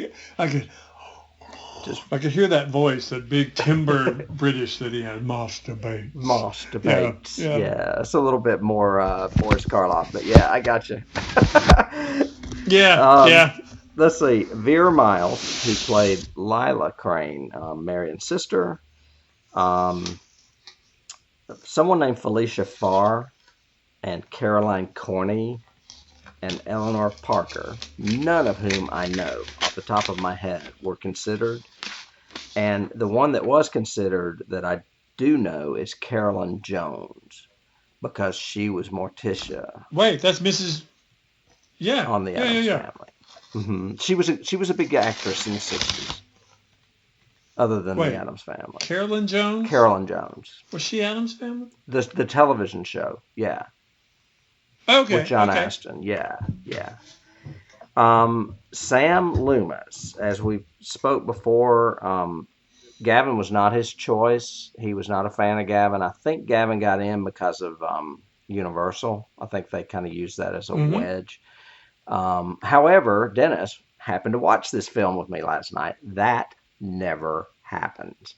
hear that voice, that big timber British that he had, Master Bates. Master Bates. Yeah. Yeah, it's a little bit more Boris Karloff, but yeah, I got you. Yeah. Let's see. Vera Miles, who played Leigh Crane, Marion's sister. Someone named Felicia Farr and Caroline Corney and Eleanor Parker, none of whom I know off the top of my head were considered. And the one that was considered that I do know is Carolyn Jones, because she was Morticia. Wait, that's Mrs. Yeah. On the Addams Family. Mm-hmm. She was a big actress in the 60s, other than the Addams Family. Carolyn Jones? Carolyn Jones. Was she Addams Family? The television show, yeah. Okay. With John Aston, yeah. Sam Loomis, as we spoke before, Gavin was not his choice. He was not a fan of Gavin. I think Gavin got in because of Universal. I think they kind of used that as a wedge. However, Dennis happened to watch this film with me last night. That never happened.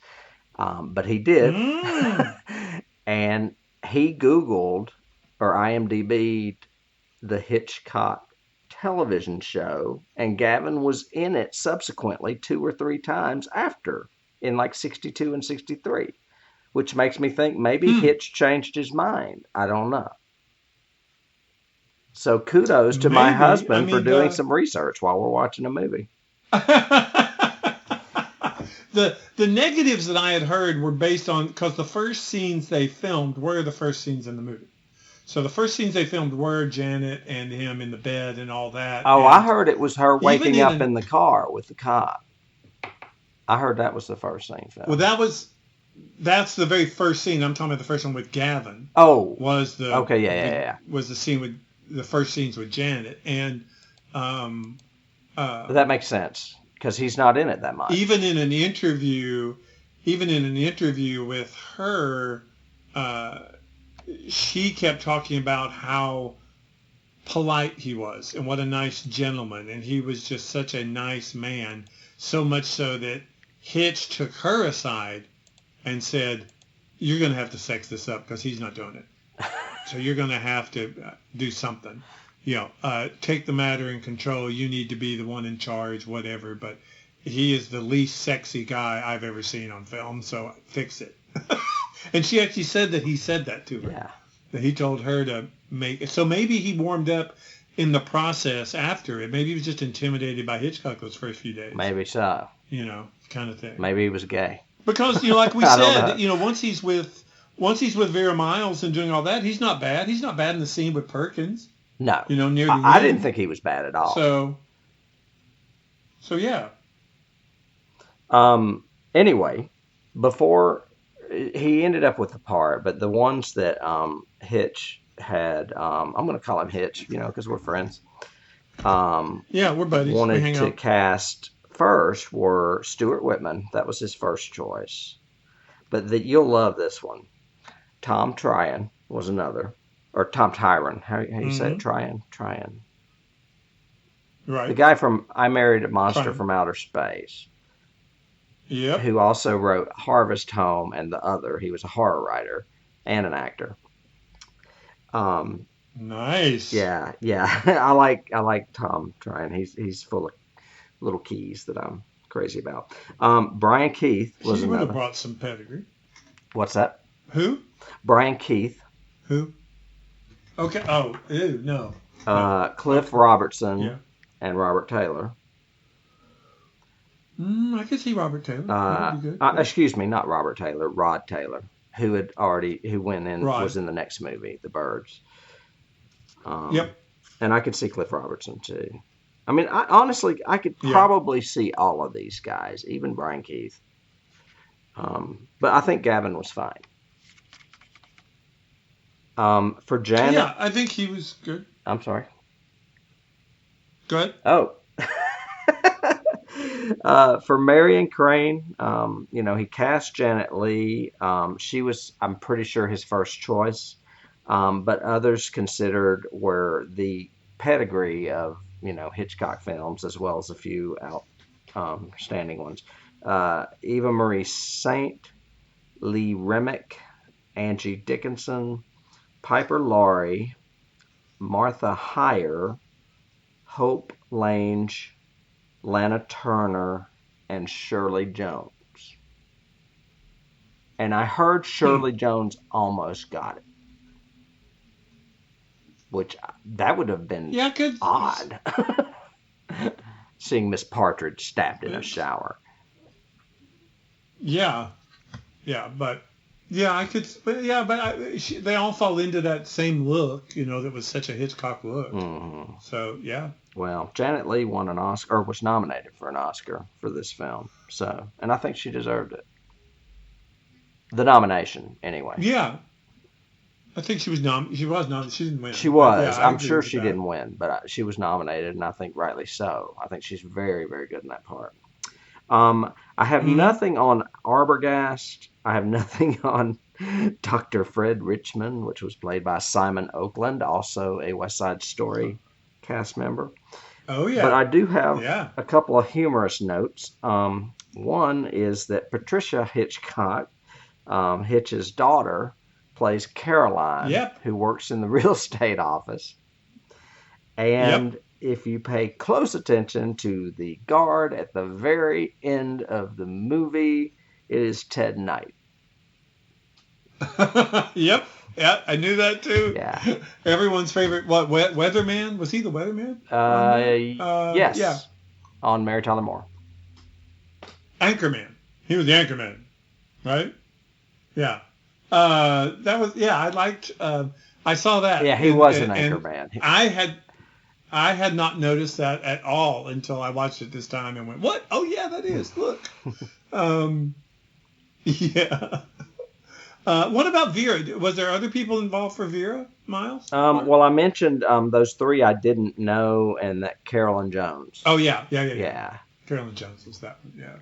But he did. Mm. And he Googled or IMDb'd the Hitchcock television show, and Gavin was in it subsequently 2 or 3 times after, in like 62 and 63, which makes me think maybe Hitch changed his mind. I don't know. So kudos to my husband for doing some research while we're watching a movie. The negatives that I had heard were based on, because the first scenes they filmed were the first scenes in the movie. So the first scenes they filmed were Janet and him in the bed and all that. Oh, and I heard it was her waking up in the car with the cop. I heard that was the first scene filmed. Well, that's the very first scene. I'm talking about the first one with Gavin. Oh, was the okay, yeah. Was the scene with the first scenes with Janet, and that makes sense because he's not in it that much. Even in an interview with her, she kept talking about how polite he was and what a nice gentleman, and he was just such a nice man. So much so that Hitch took her aside and said, "You're going to have to sex this up because he's not doing it. So you're going to have to do something. Take the matter in control. You need to be the one in charge, whatever. But he is the least sexy guy I've ever seen on film, so fix it." And she actually said that he said that to her. Yeah. That he told her to make it. So maybe he warmed up in the process after it. Maybe he was just intimidated by Hitchcock those first few days. Maybe so. Kind of thing. Maybe he was gay. Because, like we said, once he's with Vera Miles and doing all that, he's not bad. He's not bad in the scene with Perkins. No. Near the end. I didn't think he was bad at all. So yeah. Anyway, before he ended up with the part, but the ones that Hitch had, I'm going to call him Hitch, because we're friends. Yeah, we're buddies. Wanted to cast first were Stuart Whitman. That was his first choice. But you'll love this one. Tom Tryon was another. Or Tom Tyron. How you say it? Tryon? Right. The guy from I Married a Monster from Outer Space. Yep. Who also wrote Harvest Home and The Other. He was a horror writer and an actor. Nice. Yeah. I like Tom Tryon. He's full of little keys that I'm crazy about. Brian Keith was he another. would have brought some pedigree. What's that? Who? Brian Keith. Who? Okay. Oh, no. Cliff Robertson and Robert Taylor. I could see Robert Taylor. Excuse me, not Robert Taylor. Rod Taylor, who went in, was in the next movie, The Birds. Yep. And I could see Cliff Robertson too. I mean, honestly, I could probably see all of these guys, even Brian Keith. But I think Gavin was fine. For Janet... Yeah, I think he was good. I'm sorry. Go ahead. Oh. For Marion Crane, he cast Janet Leigh. She was, I'm pretty sure, his first choice. But others considered were the pedigree of, Hitchcock films, as well as a few outstanding ones. Eva Marie Saint, Lee Remick, Angie Dickinson, Piper Laurie, Martha Heyer, Hope Lange, Lana Turner, and Shirley Jones. And I heard Shirley Jones almost got it. Which, that would have been odd. Seeing Miss Partridge stabbed in a shower. Yeah. Yeah, but... Yeah, I could... But they all fall into that same look, that was such a Hitchcock look. Mm-hmm. So, yeah. Well, Janet Leigh won an Oscar, or was nominated for an Oscar for this film. So, and I think she deserved it. The nomination, anyway. Yeah. I think she was nominated. She didn't win. She was. Yeah, I'm sure she didn't win, but she was nominated, and I think rightly so. I think she's very, very good in that part. I have nothing on Arbogast. I have nothing on Dr. Fred Richmond, which was played by Simon Oakland, also a West Side Story cast member. Oh yeah. But I do have Yeah. a couple of humorous notes. One is that Patricia Hitchcock, Hitch's daughter, plays Caroline, Yep. who works in the real estate office. Yep. And if you pay close attention to the guard at the very end of the movie, it is Ted Knight. Yep. Yeah, I knew that too. Yeah. Everyone's favorite, weatherman? Was he the weatherman? Yes. Yeah. On Mary Tyler Moore. Anchorman. He was the Anchorman, right? Yeah. That was, yeah, I liked, I saw that. Yeah, he was an Anchorman. I had not noticed that at all until I watched it this time and went, what? Oh yeah, that is. Look. Yeah. What about Vera? Was there other people involved for Vera, Miles? Well, I mentioned those three I didn't know, and that Carolyn Jones. Oh yeah. Carolyn Jones was that one. Yeah.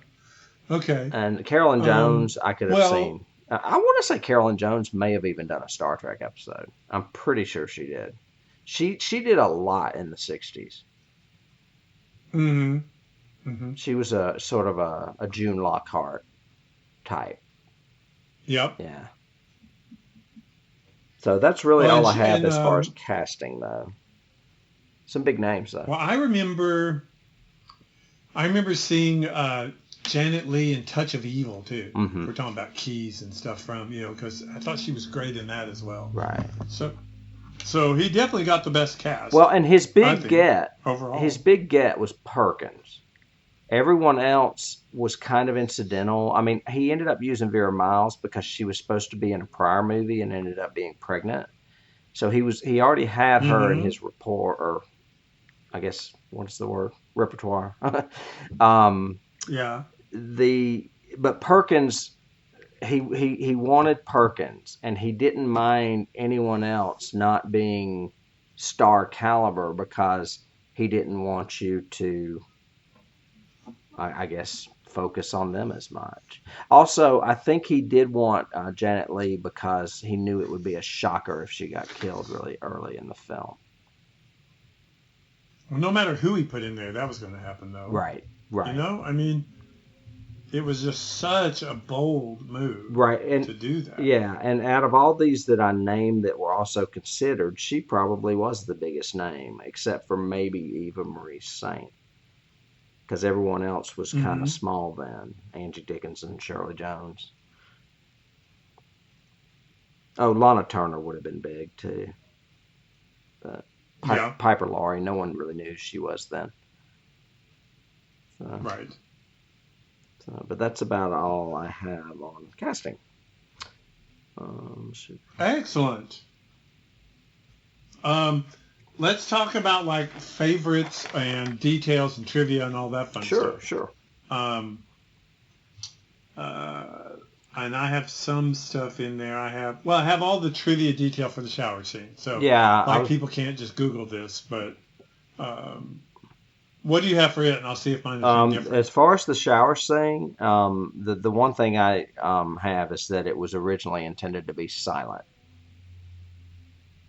Okay. And Carolyn Jones, I could have seen. I want to say Carolyn Jones may have even done a Star Trek episode. I'm pretty sure she did. She did a lot in the 60s. Mm-hmm. Mm-hmm. She was a sort of a June Lockhart type. Yep. Yeah. So that's really all I have as far as casting, though. Some big names, though. Well, I remember seeing Janet Leigh in Touch of Evil too. Mm-hmm. We're talking about keys and stuff from, because I thought she was great in that as well. Right. So he definitely got the best cast. Well, and his big get overall, was Perkins. Everyone else was kind of incidental. I mean, he ended up using Vera Miles because she was supposed to be in a prior movie and ended up being pregnant. So he already had her in his rapport, or I guess what is the word? Repertoire. Yeah. But Perkins, he wanted Perkins, and he didn't mind anyone else not being star caliber because he didn't want you to, I guess, focus on them as much. Also, I think he did want Janet Leigh because he knew it would be a shocker if she got killed really early in the film. Well, no matter who he put in there, that was going to happen, though. Right. I mean, it was just such a bold move to do that. Yeah, and out of all these that I named that were also considered, she probably was the biggest name, except for maybe Eva Marie Saint. Because everyone else was kind of small then. Angie Dickinson, Shirley Jones. Oh, Lana Turner would have been big, too. But Piper Laurie, no one really knew who she was then. So, right. But that's about all I have on casting. Excellent. Let's talk about like favorites and details and trivia and all that fun stuff. Sure. And I have some stuff in there. I have all the trivia detail for the shower scene. So people can't just Google this, but what do you have for it? And I'll see if mine is different. As far as the shower scene, the one thing I have is that it was originally intended to be silent.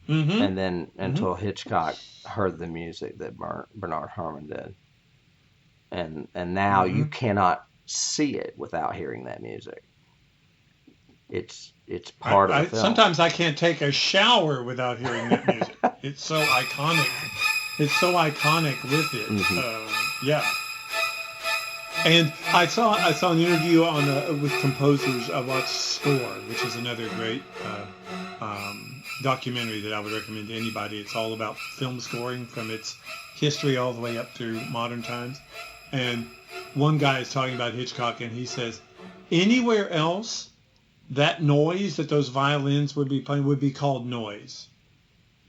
Mm-hmm. And then until Hitchcock heard the music that Bernard Herrmann did. And now you cannot see it without hearing that music. It's part of the film. Sometimes I can't take a shower without hearing that music. It's so iconic. It's so iconic with it. Yeah. And I saw an interview with composers. I watched Score, which is another great documentary that I would recommend to anybody. It's all about film scoring from its history all the way up through modern times. And one guy is talking about Hitchcock, and he says, anywhere else, that noise that those violins would be playing would be called noise.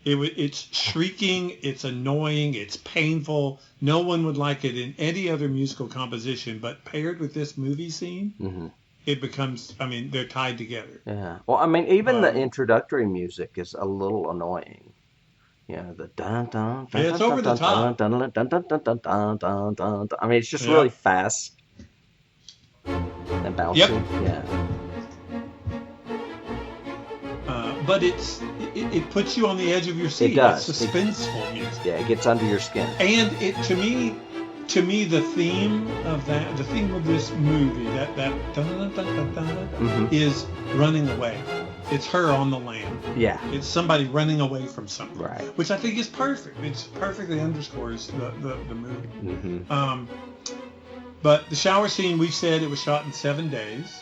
It's shrieking, it's annoying, it's painful. No one would like it in any other musical composition, but paired with this movie scene, it becomes, they're tied together. Yeah. Well, even the introductory music is a little annoying. The dun dun dun. It's over the top. Dun dun dun dun dun dun dun dun. It's just really fast and bouncy. Yep. Yeah. but it puts you on the edge of your seat. It does. It's suspenseful music. Yeah, it gets under your skin. And it to me, the theme of this movie, that dun, dun, dun, dun, dun, is running away. It's her on the lam. Yeah. It's somebody running away from something. Right. Which I think is perfect. It perfectly underscores the movie. But the shower scene, we said it was shot in 7 days.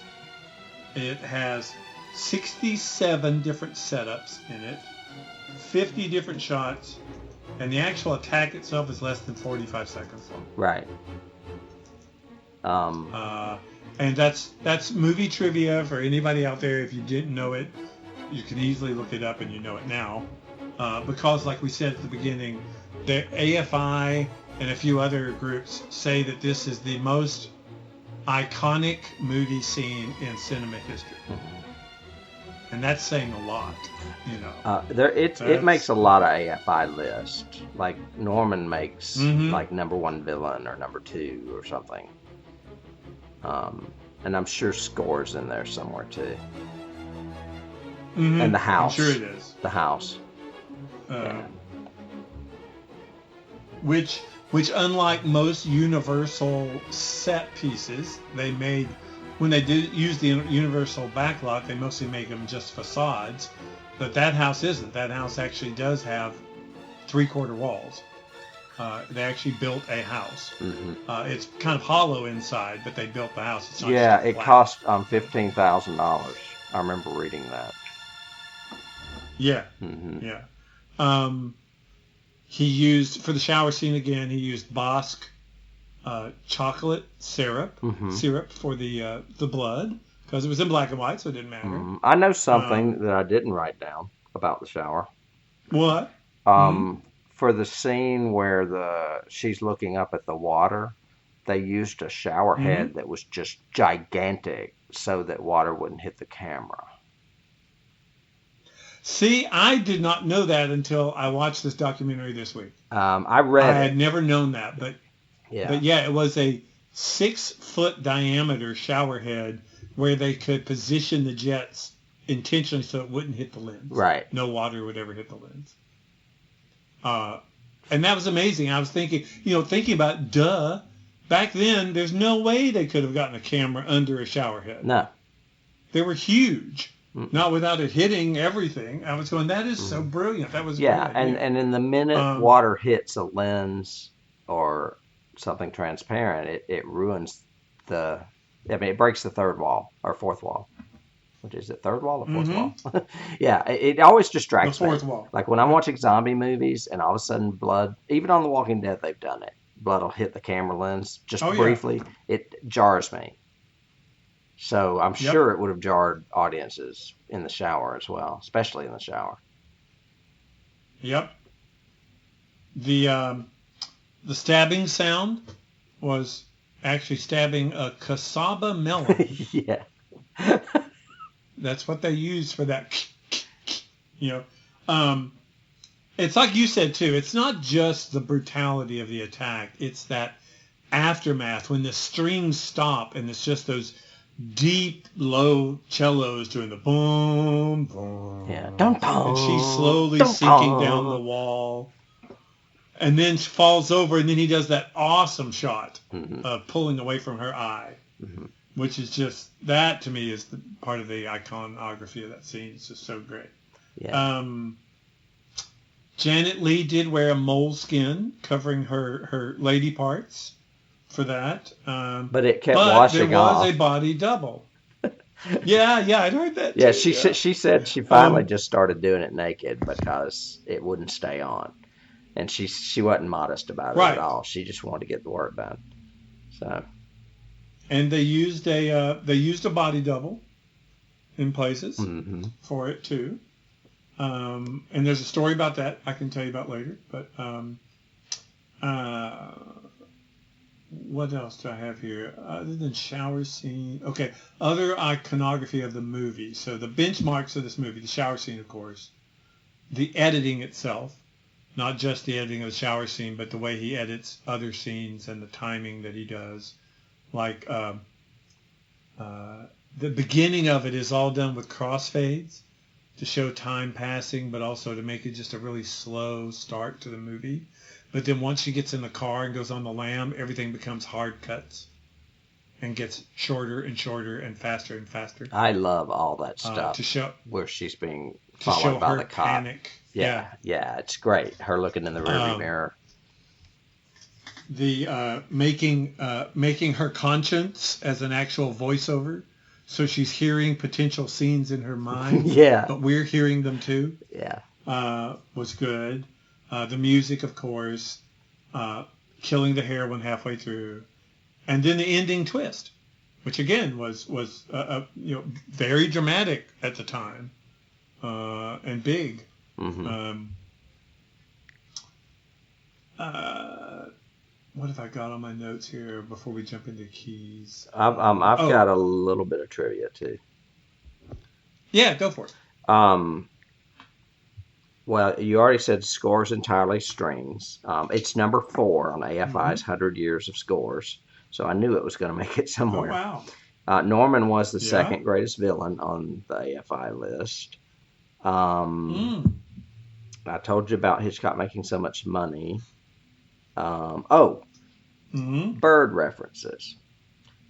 It has 67 different setups in it, 50 different shots, and the actual attack itself is less than 45 seconds long. Right. And that's movie trivia for anybody out there. If you didn't know it, you can easily look it up and you know it now. Because like we said at the beginning, the AFI and a few other groups say that this is the most iconic movie scene in cinema history. And that's saying a lot, you know. It makes a lot of AFI lists. Like Norman makes like number 1 villain or number 2 or something. And I'm sure Score's in there somewhere too. And The House. I'm sure it is. The House. Yeah. Which unlike most Universal set pieces, they made, when they did use the Universal backlot, they mostly make them just facades. But that house isn't. That house actually does have 3/4 walls. They actually built a house. It's kind of hollow inside, but they built the house. It's not just it cost $15,000. I remember reading that. Yeah. Yeah. He used, for the shower scene again, he used Bosque chocolate syrup for the blood, because it was in black and white, so it didn't matter. I know something that I didn't write down about the shower. What? For the scene where she's looking up at the water, they used a shower head that was just gigantic so that water wouldn't hit the camera. See, I did not know that until I watched this documentary this week. I had never known that, but yeah, it was a 6-foot diameter shower head where they could position the jets intentionally so it wouldn't hit the lens. Right. No water would ever hit the lens. And that was amazing. I was thinking about, back then, there's no way they could have gotten a camera under a shower head. No. They were huge. Not without it hitting everything. I was going, that is so brilliant. That was great. And in the minute water hits a lens or something transparent, it ruins it breaks the third wall or fourth wall. Which is it, third wall or fourth wall? Yeah, it always distracts me. The fourth wall. Like when I'm watching zombie movies and all of a sudden blood, even on The Walking Dead they've done it. Blood will hit the camera lens just briefly. Yeah. It jars me. So I'm sure it would have jarred audiences in the shower as well, especially in the shower. Yep. The stabbing sound was actually stabbing a cassava melon. Yeah. That's what they used for that. It's like you said too. It's not just the brutality of the attack. It's that aftermath when the strings stop and it's just those deep, low cellos doing the boom, boom. Yeah, dum, dum, and she's slowly sinking down the wall. And then she falls over, and then he does that awesome shot of pulling away from her eye, which is just, that to me is the part of the iconography of that scene. It's just so great. Yeah. Janet Leigh did wear a moleskin covering her lady parts for that. But it kept washing off. There was a body double. Yeah, I'd heard that too. Yeah, she said she finally just started doing it naked because it wouldn't stay on. And she wasn't modest about it at all. She just wanted to get the work done. So. And they used a body double in places for it too. And there's a story about that I can tell you about later. But what else do I have here? Other than shower scene. Okay, other iconography of the movie. So the benchmarks of this movie, the shower scene, of course. The editing itself. Not just the editing of the shower scene, but the way he edits other scenes and the timing that he does. Like the beginning of it is all done with crossfades. to show time passing, but also to make it just a really slow start to the movie. But then once she gets in the car and goes on the lam, everything becomes hard cuts and gets shorter and shorter and faster. I love all that stuff to show where she's being to followed show by her the cop. panic. Yeah, it's great. Her looking in the rearview mirror. The making her conscience as an actual voiceover, so she's hearing potential scenes in her mind. Yeah, but we're hearing them too. Yeah, was good. The music, of course, killing the heroine halfway through, and then the ending twist, which again was very dramatic at the time, and big. Mm-hmm. What have I got on my notes here before we jump into keys? I've got a little bit of trivia too. Yeah, go for it. Well, you already said scores entirely strings. It's number 4 on AFI's 100 Years of Scores, so I knew it was going to make it somewhere. Oh, wow. Norman was the second greatest villain on the AFI list. I told you about Hitchcock making so much money. Bird references.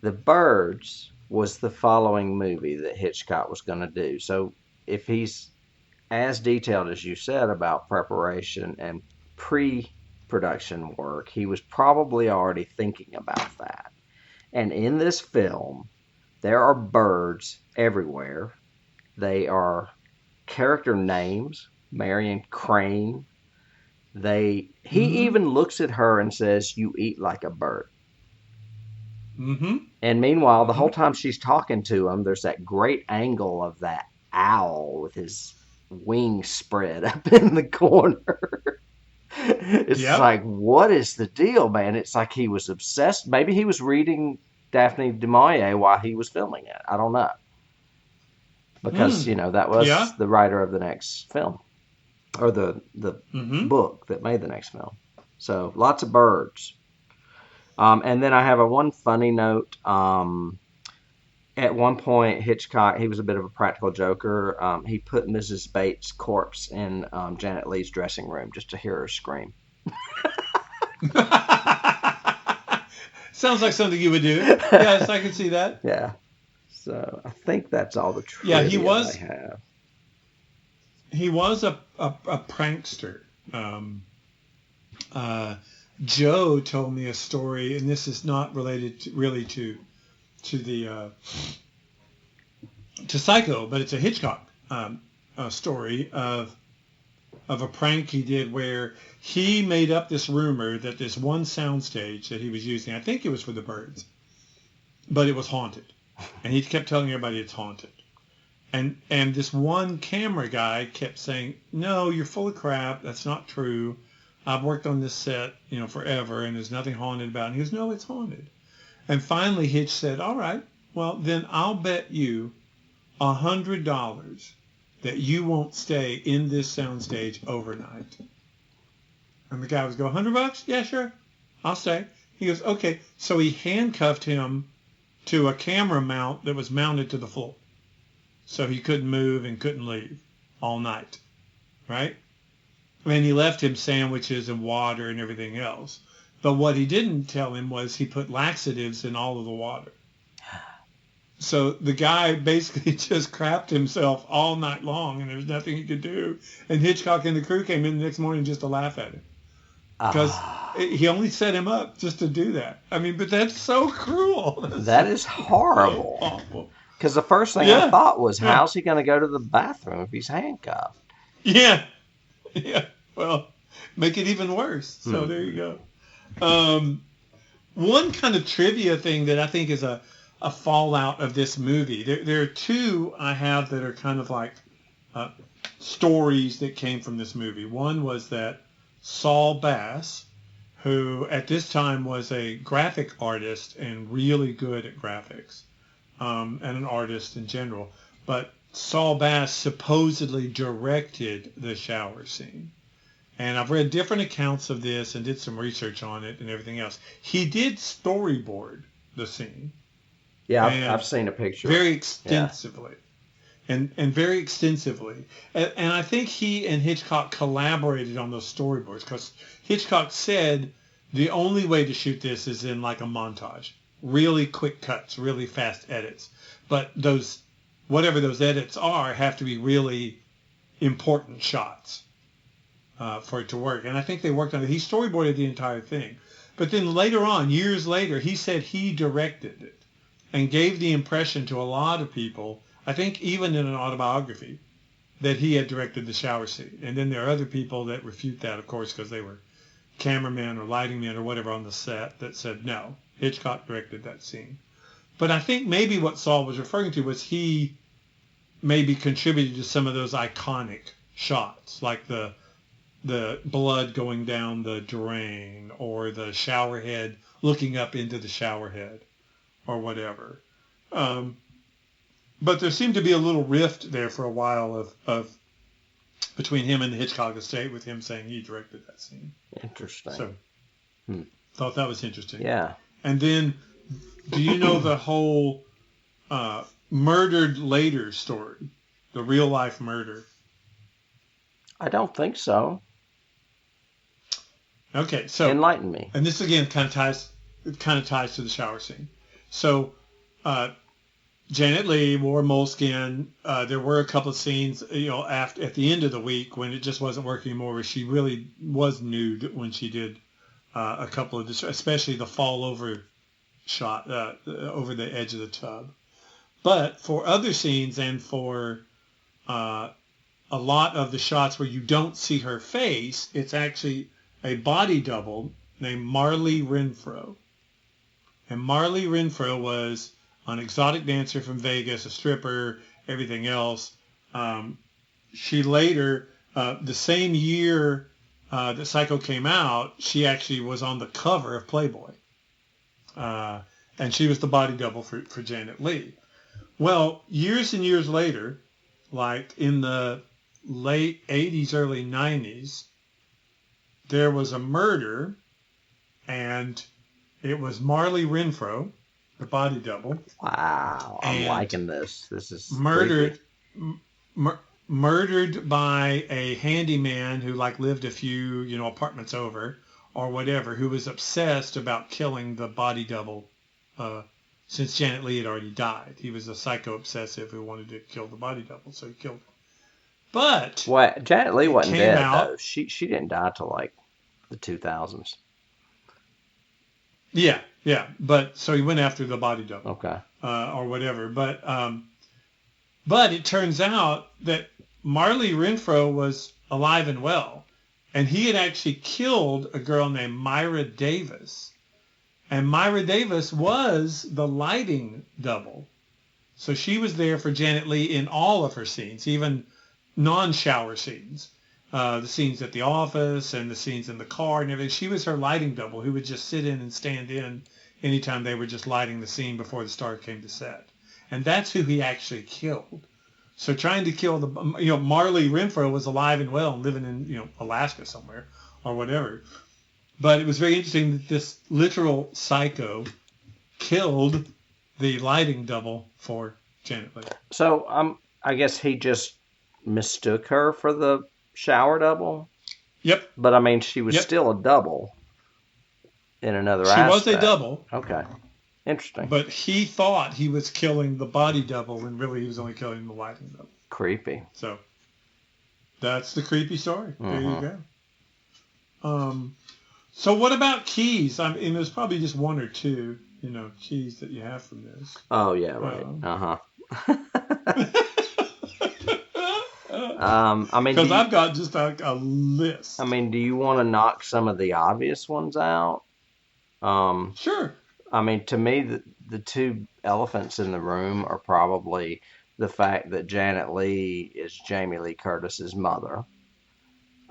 The Birds was the following movie that Hitchcock was going to do. So if he's as detailed as you said about preparation and pre-production work, he was probably already thinking about that. And in this film, there are birds everywhere. They are character names. Marion Crane. He even looks at her and says, "You eat like a bird." Mm-hmm. And meanwhile, the whole time she's talking to him, there's that great angle of that owl with his wings spread up in the corner. It's like, what is the deal, man? It's like he was obsessed. Maybe he was reading Daphne du Maurier while he was filming it. I don't know. Because, that was the writer of the next film. Or the book that made the next film. So, lots of birds. And then I have one funny note. At one point, Hitchcock, he was a bit of a practical joker. He put Mrs. Bates' corpse in Janet Leigh's dressing room just to hear her scream. Sounds like something you would do. Yes, I can see that. Yeah. So, I think that's all the trivia I have. He was a prankster. Joe told me a story, and this is not related to Psycho, but it's a Hitchcock story of a prank he did where he made up this rumor that this one soundstage that he was using, I think it was for the Birds, but it was haunted, and he kept telling everybody it's haunted. And this one camera guy kept saying, "No, you're full of crap. That's not true. I've worked on this set, forever, and there's nothing haunted about it." And he goes, "No, it's haunted." And finally Hitch said, "All right, well, then I'll bet you $100 that you won't stay in this soundstage overnight." And the guy was going, $100? Yeah, sure. I'll stay. He goes, "Okay." So he handcuffed him to a camera mount that was mounted to the floor. So he couldn't move and couldn't leave all night, right? And he left him sandwiches and water and everything else. But what he didn't tell him was he put laxatives in all of the water. So the guy basically just crapped himself all night long, and there was nothing he could do. And Hitchcock and the crew came in the next morning just to laugh at him. Because he only set him up just to do that. I mean, but that's so cruel. That is horrible. So awful. Because the first thing I thought was, how's he going to go to the bathroom if he's handcuffed? Yeah. Well, make it even worse. So there you go. One kind of trivia thing that I think is a fallout of this movie. There are two I have that are kind of like stories that came from this movie. One was that Saul Bass, who at this time was a graphic artist and really good at graphics, and an artist in general. But Saul Bass supposedly directed the shower scene. And I've read different accounts of this and did some research on it and everything else. He did storyboard the scene. Yeah, I've seen a picture. Very extensively. and very extensively. And I think he and Hitchcock collaborated on those storyboards because Hitchcock said the only way to shoot this is in like a montage, really quick cuts, really fast edits. But those, whatever those edits are, have to be really important shots for it to work. And I think they worked on it. He storyboarded the entire thing. But then later on, years later, he said he directed it and gave the impression to a lot of people, I think even in an autobiography, that he had directed the shower scene. And then there are other people that refute that, of course, because they were cameramen or lighting men or whatever on the set that said, no, Hitchcock directed that scene. But I think maybe what Saul was referring to was he maybe contributed to some of those iconic shots, like the blood going down the drain or the shower head looking up into the shower head or whatever. But there seemed to be a little rift there for a while of between him and the Hitchcock estate, with him saying he directed that scene. Interesting. So, thought that was interesting. Yeah. And then, do you know the whole murdered later story, the real life murder? I don't think so. Okay, so enlighten me. And this again kind of ties to the shower scene. So, Janet Leigh wore moleskin. There were a couple of scenes, at the end of the week when it just wasn't working anymore, where she really was nude when she did a couple of, especially the fall over shot over the edge of the tub. But for other scenes and for a lot of the shots where you don't see her face, it's actually a body double named Marley Renfro. And Marley Renfro was an exotic dancer from Vegas, a stripper, everything else. She later, the same year that Psycho came out, she actually was on the cover of Playboy. And she was the body double for Janet Leigh. Well, years and years later, like in the late 80s, early 90s, there was a murder, and it was Marley Renfro, the body double. Wow, I'm liking this. This is murdered by a handyman who lived a few, apartments over or whatever, who was obsessed about killing the body double since Janet Leigh had already died. He was a psycho obsessive who wanted to kill the body double, so he killed her. But Janet Leigh wasn't dead though. She didn't die till the 2000s. Yeah, but so he went after the body double, okay, or whatever. But it turns out that Marley Renfro was alive and well, and he had actually killed a girl named Myra Davis, and Myra Davis was the lighting double, so she was there for Janet Leigh in all of her scenes, even non-shower scenes. The scenes at the office and the scenes in the car and everything. She was her lighting double who would just sit in and stand in anytime they were just lighting the scene before the star came to set. And that's who he actually killed. So trying to kill Marley Renfro was alive and well and living in, Alaska somewhere or whatever. But it was very interesting that this literal psycho killed the lighting double for Janet Leigh. So I guess he just mistook her for the shower double. Yep. But she was still a double in another aspect. She was a double. Okay. Interesting. But he thought he was killing the body double when really he was only killing the lighting double. Creepy. So that's the creepy story. Mm-hmm. There you go. So what about keys? There's probably just one or two, keys that you have from this. Oh yeah, right. Uh-huh. Because I've got just a list. Do you want to knock some of the obvious ones out? Sure. To me, the two elephants in the room are probably the fact that Janet Leigh is Jamie Lee Curtis's mother.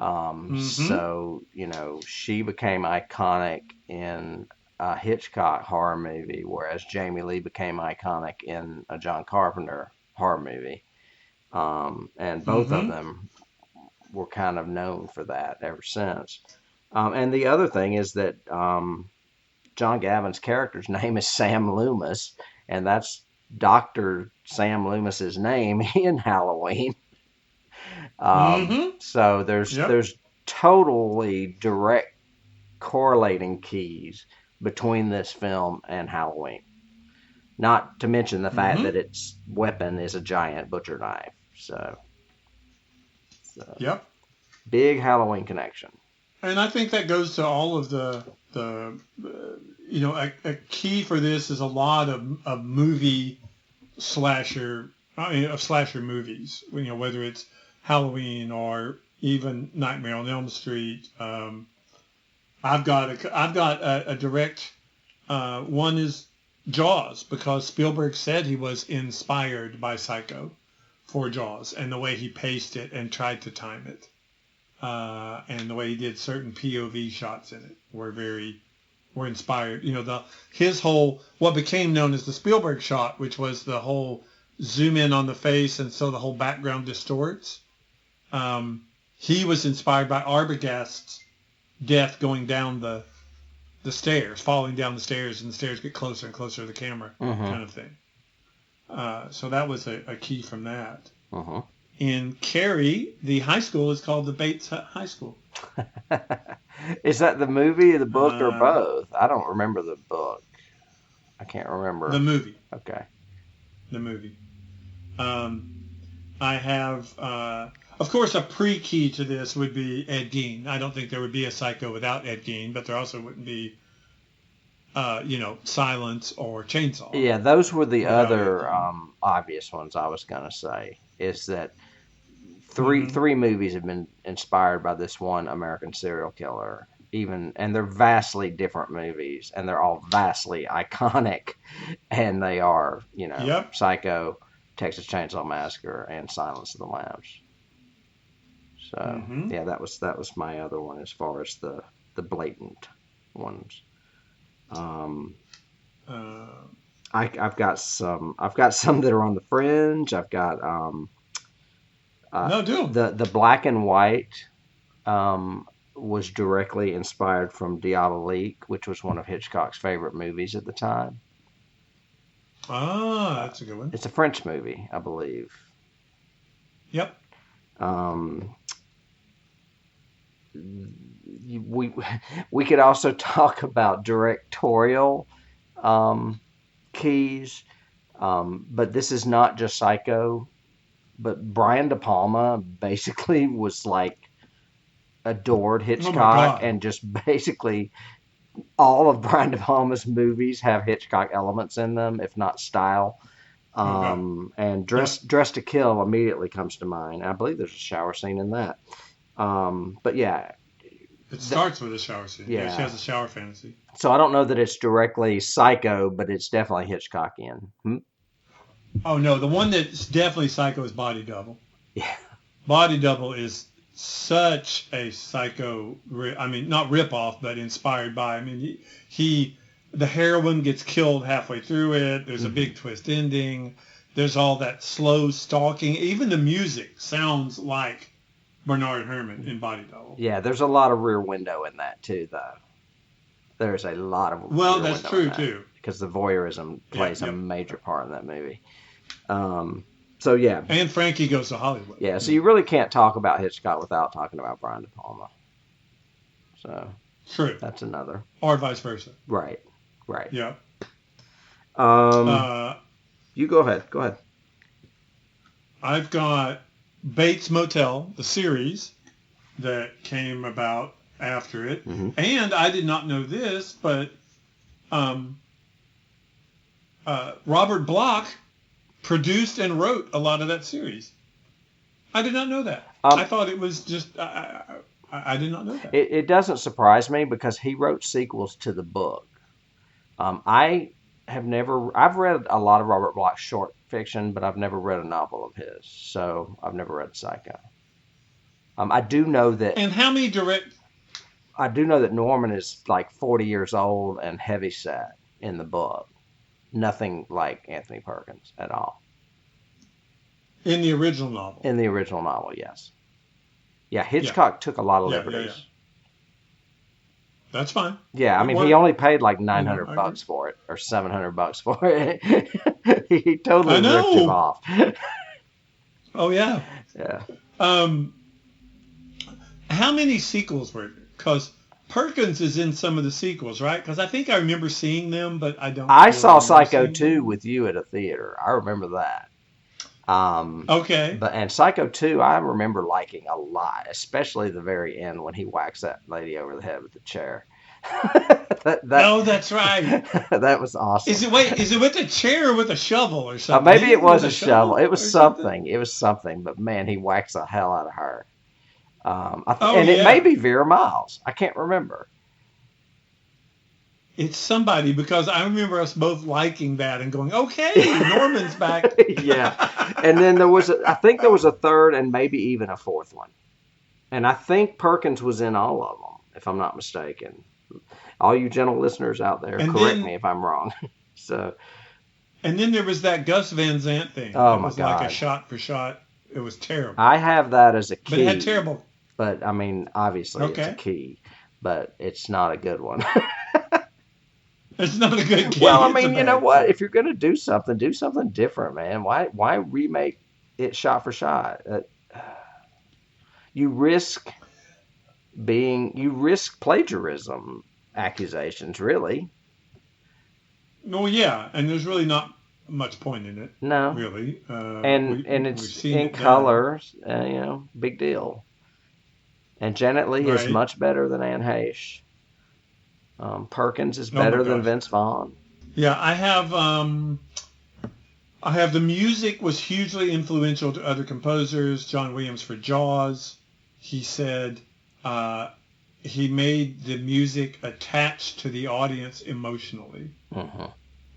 So, she became iconic in a Hitchcock horror movie, whereas Jamie Lee became iconic in a John Carpenter horror movie. And both of them were kind of known for that ever since. And the other thing is that John Gavin's character's name is Sam Loomis, and that's Dr. Sam Loomis's name in Halloween. Mm-hmm. So Yep. there's totally direct correlating keys between this film and Halloween. Not to mention the fact Mm-hmm. that its weapon is a giant butcher knife. So Yep. big Halloween connection. And I think that goes to all of the a key for this is a lot of movie slasher, of slasher movies. Whether it's Halloween or even Nightmare on Elm Street. I've got a direct one is Jaws, because Spielberg said he was inspired by Psycho for Jaws, and the way he paced it and tried to time it. And the way he did certain POV shots in it were inspired. His whole, what became known as the Spielberg shot, which was the whole zoom in on the face and so the whole background distorts. He was inspired by Arbogast's death going down the stairs, falling down the stairs, and the stairs get closer and closer to the camera, kind of thing. So that was a key from that. In Carrie, the high school is called the Bates High School. Is that the movie, the book, or both? I don't remember the book. I can't remember. The movie. Okay. The movie. I have, of course, a pre-key to this would be Ed Gein. I don't think there would be a Psycho without Ed Gein, but there also wouldn't be, Silence or Chainsaw. Yeah, those were the other obvious ones I was going to say, is that three movies have been inspired by this one American serial killer, and they're vastly different movies, and they're all vastly iconic, and they are, Psycho, Texas Chainsaw Massacre, and Silence of the Lambs. So yeah, that was my other one as far as the blatant ones. I've got some that are on the fringe. I've got the black and white was directly inspired from Diabolique, which was one of Hitchcock's favorite movies at the time. That's a good one. It's a French movie, I believe. Yep. We could also talk about directorial keys, but this is not just Psycho. But Brian De Palma basically was like adored Hitchcock, and just basically all of Brian De Palma's movies have Hitchcock elements in them, if not style. And Dress to Kill immediately comes to mind. I believe there's a shower scene in that. But yeah. It starts with a shower scene. Yeah. She has a shower fantasy. So I don't know that it's directly Psycho, but it's definitely Hitchcockian. Oh, no. The one that's definitely Psycho is Body Double. Yeah. Body Double is such a Psycho, not ripoff, but inspired by. The heroine gets killed halfway through it. There's a big twist ending. There's all that slow stalking. Even the music sounds like Bernard Herrmann in Body Double. Yeah, there's a lot of Rear Window in that too, though. There's a lot of Well, that's true too, because the voyeurism plays a major part in that movie. So yeah, and Frankie Goes to Hollywood. Yeah, so you really can't talk about Hitchcock without talking about Brian De Palma. So true, that's another, or vice versa. Right. Yeah. You go ahead. I've got Bates Motel, the series that came about after it, and I did not know this, but Robert Bloch produced and wrote a lot of that series. I did not know that. I thought it was just I did not know that. It doesn't surprise me because he wrote sequels to the book. I've read a lot of Robert Bloch's short fiction, but I've never read a novel of his, so I've never read Psycho. I do know that. And how many direct? I do know that Norman is like 40 years old and heavyset in the book. Nothing like Anthony Perkins at all. In the original novel? In the original novel, yes. Yeah, Hitchcock took a lot of liberties. That's fine. Yeah, I mean, he only paid like $900 for it, or $700 for it. He totally ripped him off. Oh yeah. Yeah. How many sequels were there? Because Perkins is in some of the sequels, right? Because I think I remember seeing them, but I don't. I saw Psycho 2 with you at a theater. I remember that. Okay. And Psycho 2, I remember liking a lot, especially the very end when he whacks that lady over the head with the chair. Oh, that's right. That was awesome. Is it with a chair or with a shovel or something? Maybe it was a shovel. It was something. It was something. But man, he whacks the hell out of her. It may be Vera Miles. I can't remember. It's somebody, because I remember us both liking that and going, okay, Norman's back. Yeah. And then I think there was a third and maybe even a fourth one. And I think Perkins was in all of them, if I'm not mistaken. All you gentle listeners out there, correct me if I'm wrong. So. And then there was that Gus Van Sant thing. Oh, it my was God. like a shot for shot. It was terrible. I have that as a key. But it had terrible. But, I mean, obviously it's a key. But it's not a good one. It's not a good key. Well, I mean, you know what? If you're going to do something different, man. Why remake it shot for shot? You risk plagiarism accusations, really. No, yeah, and there's really not much point in it. No, really. And it's in color, big deal. And Janet Leigh is much better than Anne Heche. Perkins is better than Vince Vaughn. Yeah, I have the music was hugely influential to other composers. John Williams for Jaws. He said he made the music attached to the audience emotionally,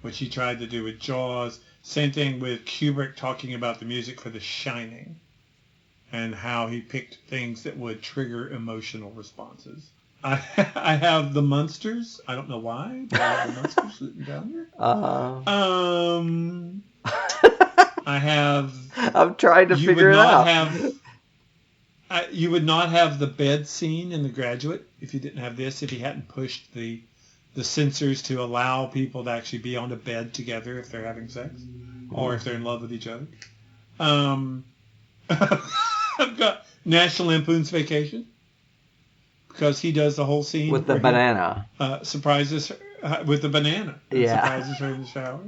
which he tried to do with Jaws. Same thing with Kubrick talking about the music for The Shining and how he picked things that would trigger emotional responses. I have the Munsters. I don't know why, but I have the Munsters written down here. I have... I'm trying to figure it out. You would not have the bed scene in The Graduate if you didn't have this, if he hadn't pushed the censors to allow people to actually be on a bed together if they're having sex or if they're in love with each other. I've got National Lampoon's Vacation, because he does the whole scene with the banana. Surprises her with the banana. Yeah. Surprises her in the shower.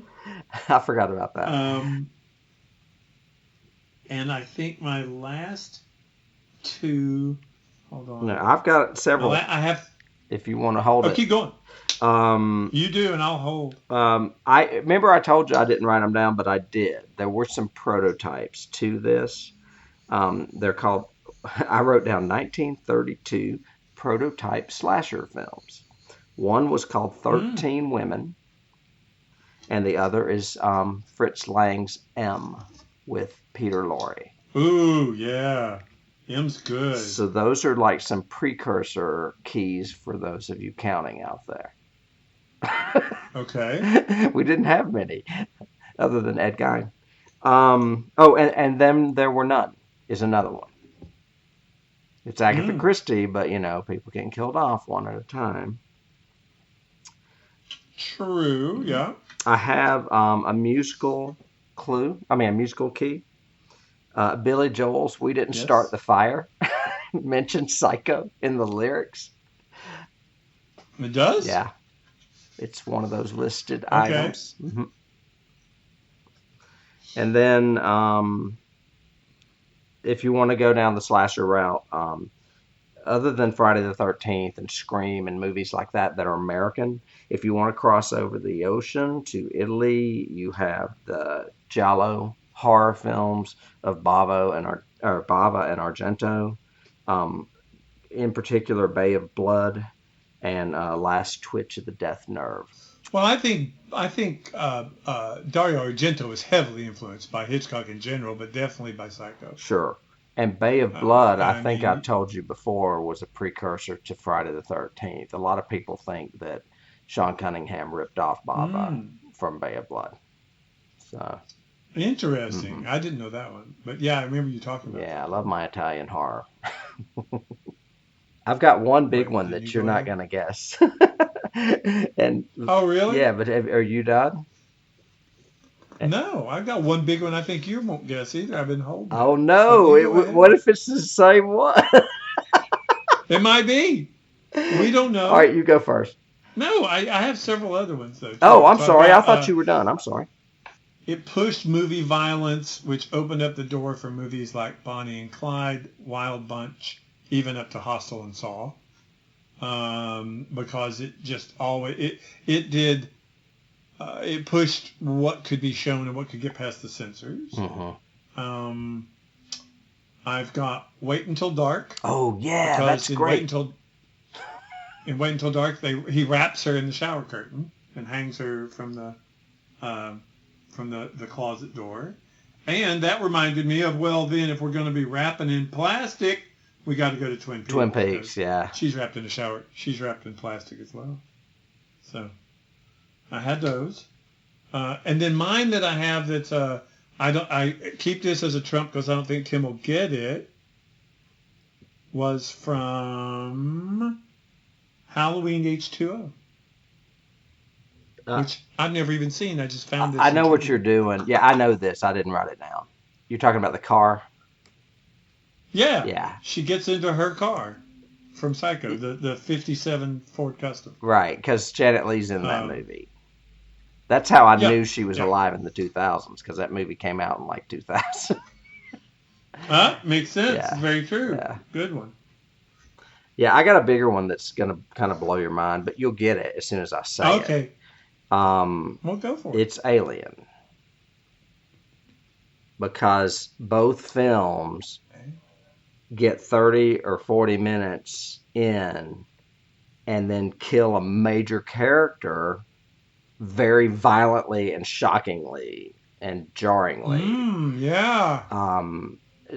I forgot about that. And I think my last two. Hold on. No, I've got several. I have. If you want to hold it. Keep going. You do, and I'll hold. I remember I told you I didn't write them down, but I did. There were some prototypes to this. They're called. I wrote down 1932 prototype slasher films. One was called 13 Women, and the other is Fritz Lang's M with Peter Lorre. Ooh, yeah. M's good. So those are like some precursor keys for those of you counting out there. Okay. We didn't have many other than Ed Gein. And Then There Were None is another one. It's Agatha Christie, but, people getting killed off one at a time. True, yeah. I have a musical key. Billy Joel's We Didn't Start the Fire mentions Psycho in the lyrics. It does? Yeah. It's one of those listed items. Mm-hmm. And then... if you want to go down the slasher route, other than Friday the 13th and Scream and movies like that are American, if you want to cross over the ocean to Italy, you have the Giallo horror films of Bava and Argento. In particular, Bay of Blood and Last Twitch of the Death Nerve. Well, I think Dario Argento is heavily influenced by Hitchcock in general, but definitely by Psycho. Sure. And Bay of Blood, I think I've told you before, was a precursor to Friday the 13th. A lot of people think that Sean Cunningham ripped off Bava from Bay of Blood. So interesting. I didn't know that one. But yeah, I remember you talking about that. I love my Italian horror. I've got one big Wait, one then that you you're go not ahead. gonna guess. And Oh, really? yeah, but are you done? No, I've got one big one I think you won't guess either. I've been holding it. Oh But no! you go What ahead. if it's the same one? It might be. We don't All right, know. you go first. No, I have several other ones, though, Oh, too. I'm So I've sorry. I got, thought you were done. I'm sorry. it pushed movie violence, which opened up the door for movies like Bonnie and Clyde, Wild Bunch, even up to Hostel and Saw. Because it just always, it did, it pushed what could be shown and what could get past the censors. Mm-hmm. Um, I've got Wait Until Dark, Oh yeah, because that's great. in Wait Until Dark, he wraps her in the shower curtain and hangs her from the closet door. And that reminded me of, well, then if we're going to be wrapping in plastic, we got to go to Twin Peaks. Twin Peaks, yeah. She's wrapped in the shower. She's wrapped in plastic as well. So I had those. And then mine that I have that's I keep this as a trump because I don't think Tim will get it, was from Halloween H2O, which I've never even seen. I just found this. I know on what TV. you're doing. Yeah, I know this. I didn't write it down. You're talking about the car? Yeah. Yeah. She gets into her car from Psycho, the 57 Ford Custom. Right, because Janet Leigh's in that movie. That's how I Yeah. knew she was Yeah. alive in the 2000s, because that movie came out in like 2000. Makes sense. Yeah. Very true. Yeah. Good one. Yeah, I got a bigger one that's going to kind of blow your mind, but you'll get it as soon as I say it. Okay. Well, go for it. It's Alien. Because both films get 30 or 40 minutes in and then kill a major character very violently and shockingly and jarringly. Yeah.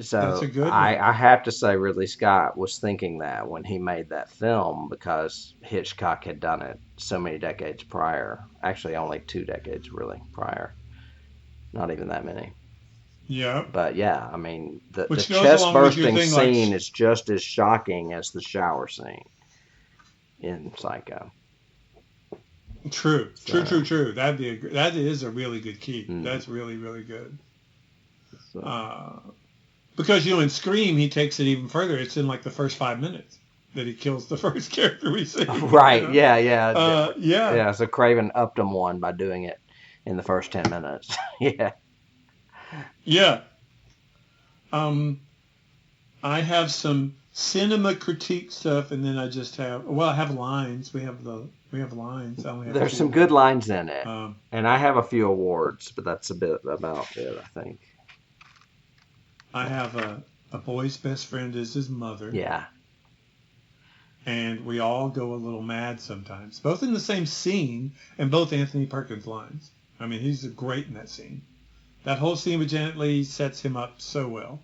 So That's a good one. I have to say Ridley Scott was thinking that when he made that film, because Hitchcock had done it so many decades prior. Actually, only 2 decades really prior. Not even that many. Yeah. But yeah, I mean, the Which goes chest along with your bursting thing, like- scene is just as shocking as the shower scene in Psycho. True. So- True. That is a really good key. Mm. That's really, really good. So, Because, in Scream, he takes it even further. It's in like the first 5 minutes that he kills the first character we see. right, you know? yeah. Yeah. Yeah, so Craven upped him one by doing it in the first 10 minutes. Yeah. Yeah. I have some cinema critique stuff, and then I just have, I have lines. We have lines. I only have There's 2. some good lines in it. Um, And I have a few awards, but that's a bit about it, I think. I have a boy's best friend is his mother. Yeah. And we all go a little mad sometimes, both in the same scene and both Anthony Perkins lines. I mean, he's great in that scene. That whole scene with Janet Leigh sets him up so well.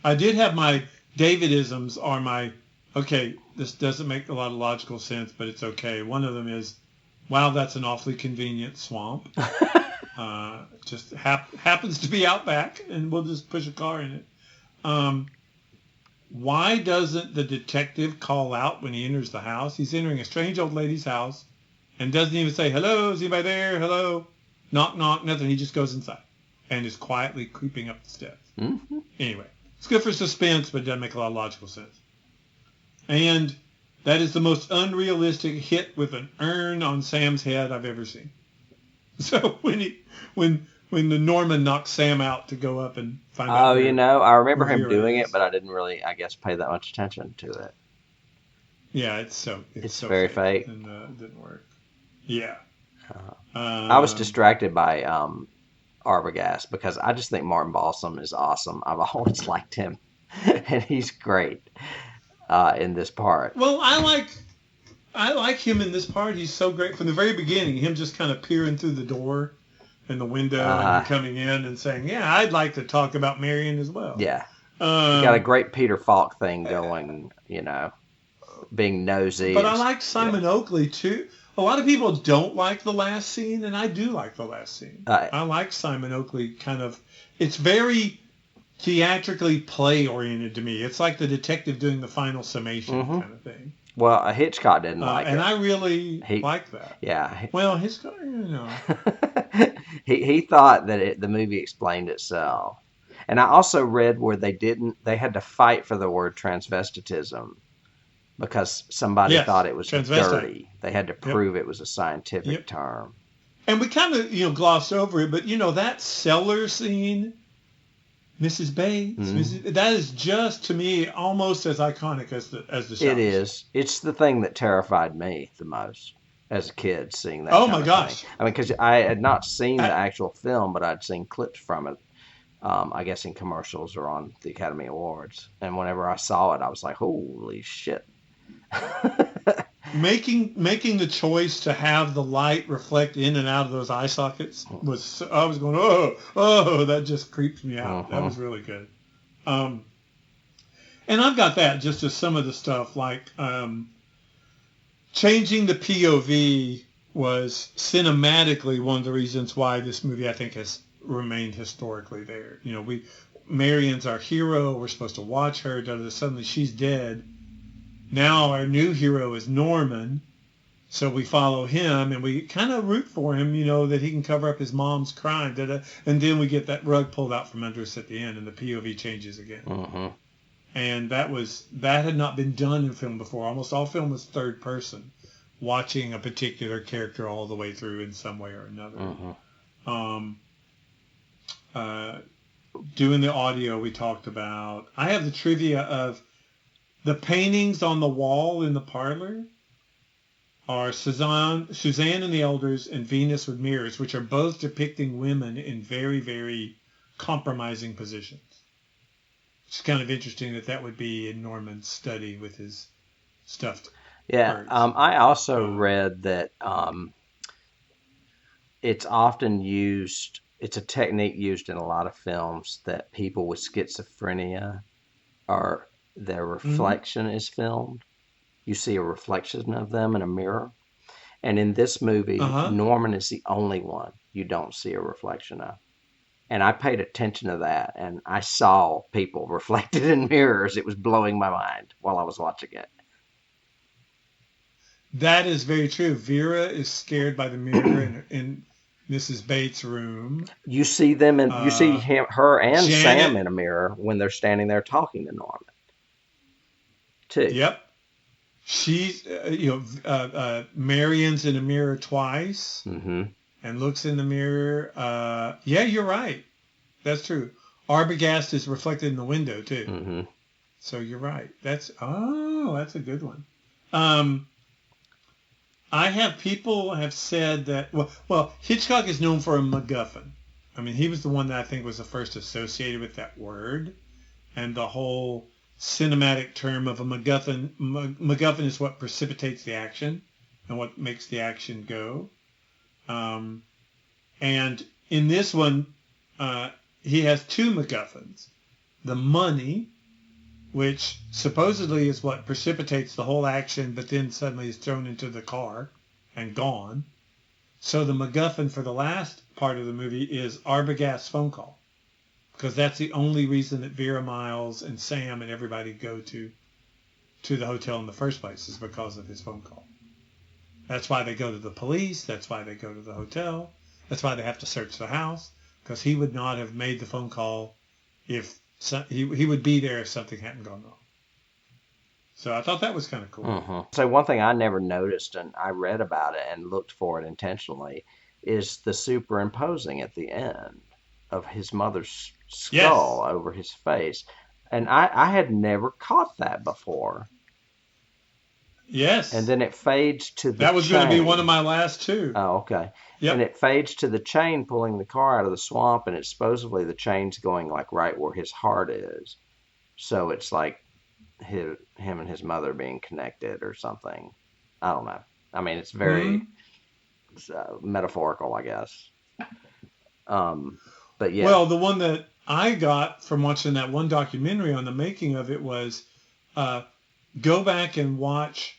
I did have my Davidisms are my, okay, this doesn't make a lot of logical sense, but it's okay. One of them is, wow, that's an awfully convenient swamp. Just happens to be out back, and we'll just push a car in it. Why doesn't the detective call out when he enters the house? He's entering a strange old lady's house and doesn't even say, hello, is anybody there? Hello? Knock, knock, nothing. He just goes inside and is quietly creeping up the steps. Mm-hmm. Anyway, it's good for suspense, but it doesn't make a lot of logical sense. And that is the most unrealistic hit with an urn on Sam's head I've ever seen. So when the Norman knocks Sam out to go up and find out. Oh, I remember him Hero doing is. it, but I didn't really, I guess, pay that much attention to it. Yeah, it's so very fake. And it didn't work. Yeah. I was distracted by Arbogast because I just think Martin Balsam is awesome. I've always liked him, and he's great in this part. Well, I like him in this part. He's so great from the very beginning. Him just kind of peering through the door and the window and coming in and saying, "Yeah, I'd like to talk about Marion as well." Yeah, he got a great Peter Falk thing going. Being nosy. But I like Simon Oakley too. A lot of people don't like the last scene, and I do like the last scene. I like Simon Oakley kind of. It's very theatrically play-oriented to me. It's like the detective doing the final summation kind of thing. Well, Hitchcock didn't like and it. I really like that. Yeah. Well, Hitchcock, he thought that the movie explained itself. And I also read where they had to fight for the word transvestitism because somebody thought it was dirty. They had to prove it was a scientific term. And we kind of, glossed over it, but, that cellar scene, Mrs. Bates, that is just, to me, almost as iconic as the shot. It is. It's the thing that terrified me the most as a kid, seeing that. Oh, my gosh. Thing. I mean, because I had not seen the actual film, but I'd seen clips from it, I guess in commercials or on the Academy Awards. And whenever I saw it, I was like, holy shit. Making the choice to have the light reflect in and out of those eye sockets I was going, oh, that just creeps me out. That was really good. And I've got that just as some of the stuff like changing the POV was cinematically one of the reasons why this movie I think has remained historically there. Marion's our hero. We're supposed to watch her. Suddenly she's dead. Now our new hero is Norman, so we follow him and we kind of root for him, that he can cover up his mom's crime. And then we get that rug pulled out from under us at the end, and the POV changes again. And that had not been done in film before. Almost all film was third person, watching a particular character all the way through in some way or another. Doing the audio we talked about. I have the trivia of the paintings on the wall in the parlor are Suzanne and the Elders and Venus with Mirrors, which are both depicting women in very, very compromising positions. It's kind of interesting that would be in Norman's study with his stuffed birds. I also read that it's often used, it's a technique used in a lot of films that people with schizophrenia are... their reflection is filmed. You see a reflection of them in a mirror. And in this movie, Norman is the only one you don't see a reflection of. And I paid attention to that, and I saw people reflected in mirrors. It was blowing my mind while I was watching it. That is very true. Vera is scared by the mirror in Mrs. Bates' room. You see them, and you see her and Janet, Sam in a mirror when they're standing there talking to Norman. Too. Yep. She's, Marion's in a mirror twice and looks in the mirror. Yeah, you're right. That's true. Arbogast is reflected in the window too. So you're right. That's a good one. People have said that, well, Hitchcock is known for a MacGuffin. I mean, he was the one that I think was the first associated with that word and the whole cinematic term of a MacGuffin. MacGuffin is what precipitates the action and what makes the action go. And in this one, he has two MacGuffins. The money, which supposedly is what precipitates the whole action, but then suddenly is thrown into the car and gone. So the MacGuffin for the last part of the movie is Arbogast's phone call. Because that's the only reason that Vera Miles and Sam and everybody go to the hotel in the first place is because of his phone call. That's why they go to the police. That's why they go to the hotel. That's why they have to search the house. Because he would not have made the phone call if he would be there if something hadn't gone wrong. So I thought that was kind of cool. So one thing I never noticed, and I read about it and looked for it intentionally, is the superimposing at the end of his mother's skull over his face. And I had never caught that before. Yes. And then it fades to the That was going to be one of my last two. Oh, okay. Yep. And it fades to the chain pulling the car out of the swamp, and it's supposedly the chain's going like right where his heart is. So it's like him and his mother being connected or something. I don't know. I mean, it's very metaphorical, I guess. But yeah. Well, the one that I got from watching that one documentary on the making of it was go back and watch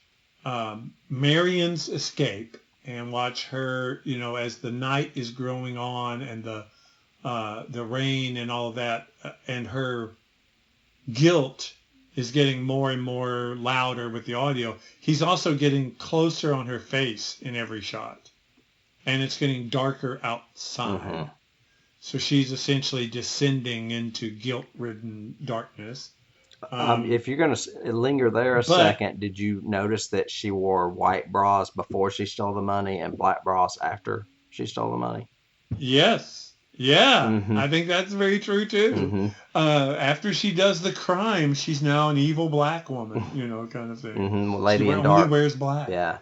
Marion's escape and watch her, as the night is growing on and the the rain and all of that, and her guilt is getting more and more louder with the audio. He's also getting closer on her face in every shot, and it's getting darker outside. Mm-hmm. So she's essentially descending into guilt-ridden darkness. If you're going to linger there a second, did you notice that she wore white bras before she stole the money and black bras after she stole the money? Yes. Yeah, mm-hmm. I think that's very true too. Mm-hmm. After she does the crime, she's now an evil black woman, kind of thing. Mm-hmm. Lady in dark. Only wears black. Yeah.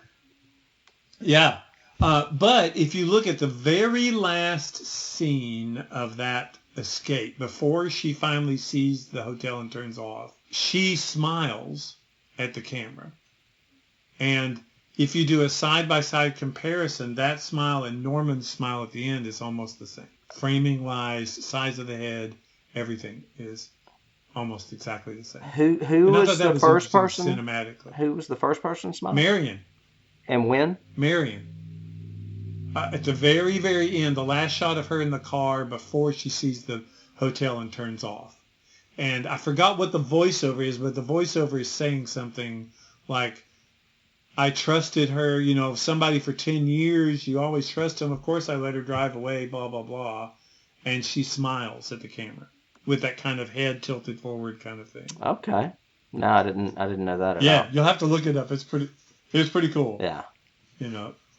Yeah. But if you look at the very last scene of that escape, before she finally sees the hotel and turns off, she smiles at the camera. And if you do a side-by-side comparison, that smile and Norman's smile at the end is almost the same. Framing-wise, size of the head, everything is almost exactly the same. Who was the first person? Cinematically. Who was the first person smiling? Marion. And when? Marion. At the very, very end, the last shot of her in the car before she sees the hotel and turns off. And I forgot what the voiceover is, but the voiceover is saying something like, I trusted her, somebody for 10 years, you always trust them. Of course I let her drive away, blah, blah, blah. And she smiles at the camera with that kind of head tilted forward kind of thing. Okay. No, I didn't know that at all. Yeah, you'll have to look it up. It's pretty cool. Yeah.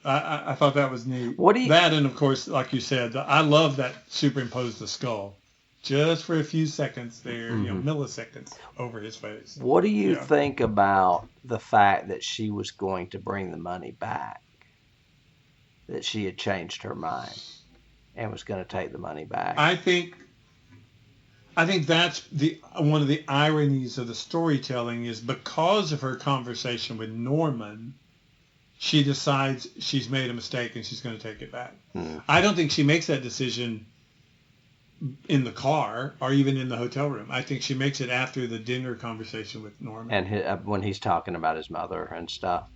I thought that was neat. What do you... That, and of course, like you said, I love that superimposed the skull. Just for a few seconds there, mm-hmm. Milliseconds over his face. What do you think about the fact that she was going to bring the money back? That she had changed her mind and was going to take the money back? I think that's one of the ironies of the storytelling is because of her conversation with Norman, she decides she's made a mistake and she's going to take it back. Mm. I don't think she makes that decision in the car or even in the hotel room. I think she makes it after the dinner conversation with Norman. And when he's talking about his mother and stuff.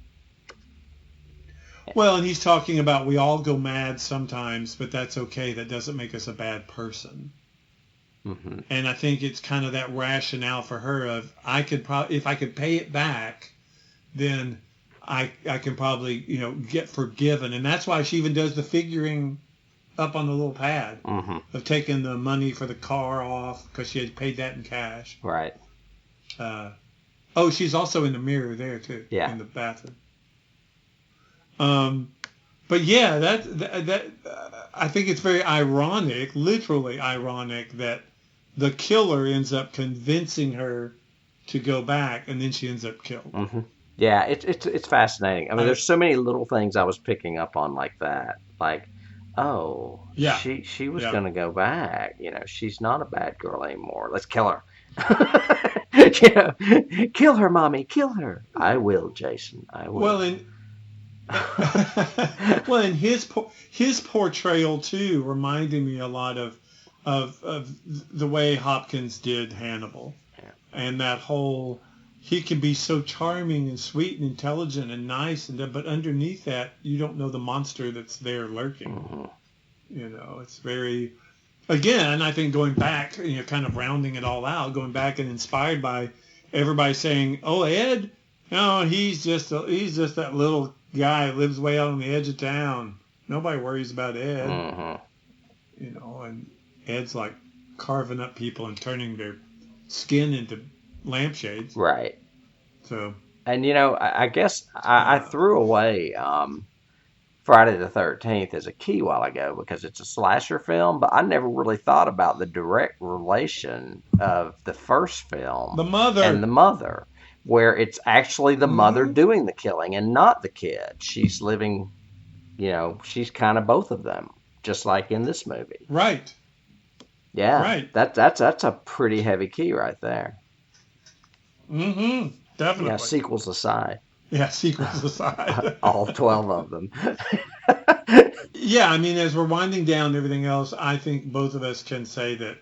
Well, and he's talking about we all go mad sometimes, but that's okay. That doesn't make us a bad person. Mm-hmm. And I think it's kind of that rationale for her of if I could pay it back, then I can probably get forgiven. And that's why she even does the figuring up on the little pad mm-hmm. of taking the money for the car off because she had paid that in cash. Right. She's also in the mirror there too. Yeah. In the bathroom. But yeah, that I think it's very ironic, literally ironic, that the killer ends up convincing her to go back, and then she ends up killed. Mm-hmm. Yeah, it's fascinating. I mean, there's so many little things I was picking up on like that, like. Oh, yeah. She was going to go back. She's not a bad girl anymore. Let's kill her. Kill her, Mommy. Kill her. I will, Jason. I will. Well, and his portrayal too reminded me a lot of the way Hopkins did Hannibal, and that whole he can be so charming and sweet and intelligent and nice, but underneath that, you don't know the monster that's there lurking. Mm-hmm. It's very, again, I think going back, kind of rounding it all out, going back and inspired by everybody saying, "Oh, Ed, no, he's just that little guy who lives way out on the edge of town. Nobody worries about Ed." Mm-hmm. And Ed's like carving up people and turning their skin into lampshades. Right. So. And, I guess I threw away Friday the 13th as a key while ago because it's a slasher film, but I never really thought about the direct relation of the first film. And the mother, where it's actually the mother doing the killing and not the kid. She's living, she's kind of both of them, just like in this movie. Right. Yeah. Right. That's a pretty heavy key right there. Mm-hmm. Definitely. Yeah, sequels aside. Yeah, sequels aside. All 12 of them. Yeah, I mean, as we're winding down everything else, I think both of us can say that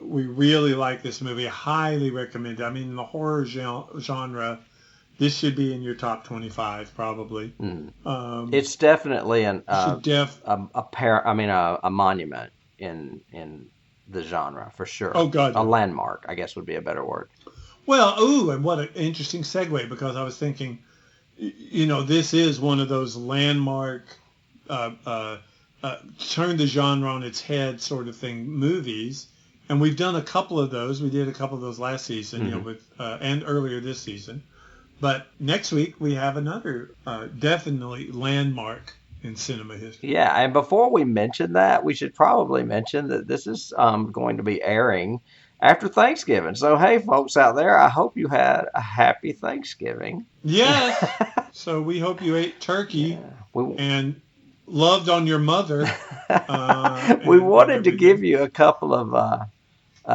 we really like this movie. Highly recommend it. I mean, in the horror genre, this should be in your top 25 probably. It's definitely a monument. in the genre for sure. Oh God, a landmark, I guess would be a better word. Well, and what an interesting segue, because I was thinking, this is one of those landmark, turn the genre on its head sort of thing movies, and we've done a couple of those. We did a couple of those last season, with and earlier this season. But next week we have another definitely landmark in cinema history. Yeah, and before we mention that, we should probably mention that this is going to be airing after Thanksgiving. So, hey, folks out there, I hope you had a happy Thanksgiving. Yes. So we hope you ate turkey and loved on your mother. We wanted to give you a couple of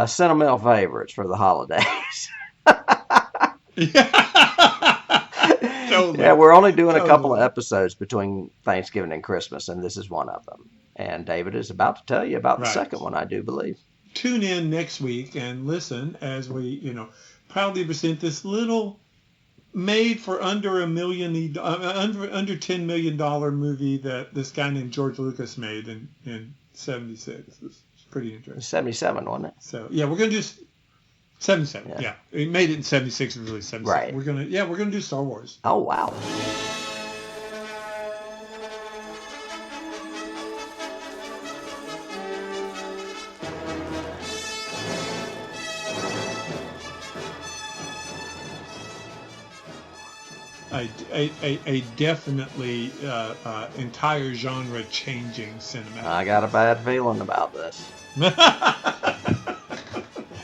sentimental favorites for the holidays. Totally. Yeah, we're only doing a couple of episodes between Thanksgiving and Christmas, and this is one of them. And David is about to tell you about the second one, I do believe. Tune in next week and listen as we, proudly present this little made for under $10 million movie that this guy named George Lucas made in 76. It's pretty interesting. 77, wasn't it? So yeah, we're gonna do 77. Yeah, he made it in 76 and really 77. Right. We're gonna do Star Wars. Oh wow. A definitely entire genre changing cinema. I got a bad feeling about this.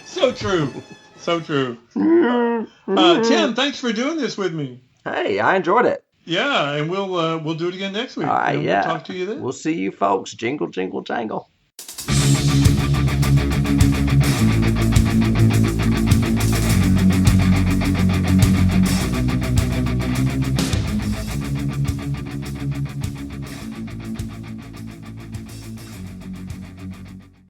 So true. So true. Tim, thanks for doing this with me. Hey, I enjoyed it. Yeah, and we'll do it again next week. All right, We'll talk to you then. We'll see you folks. Jingle, jingle, jangle.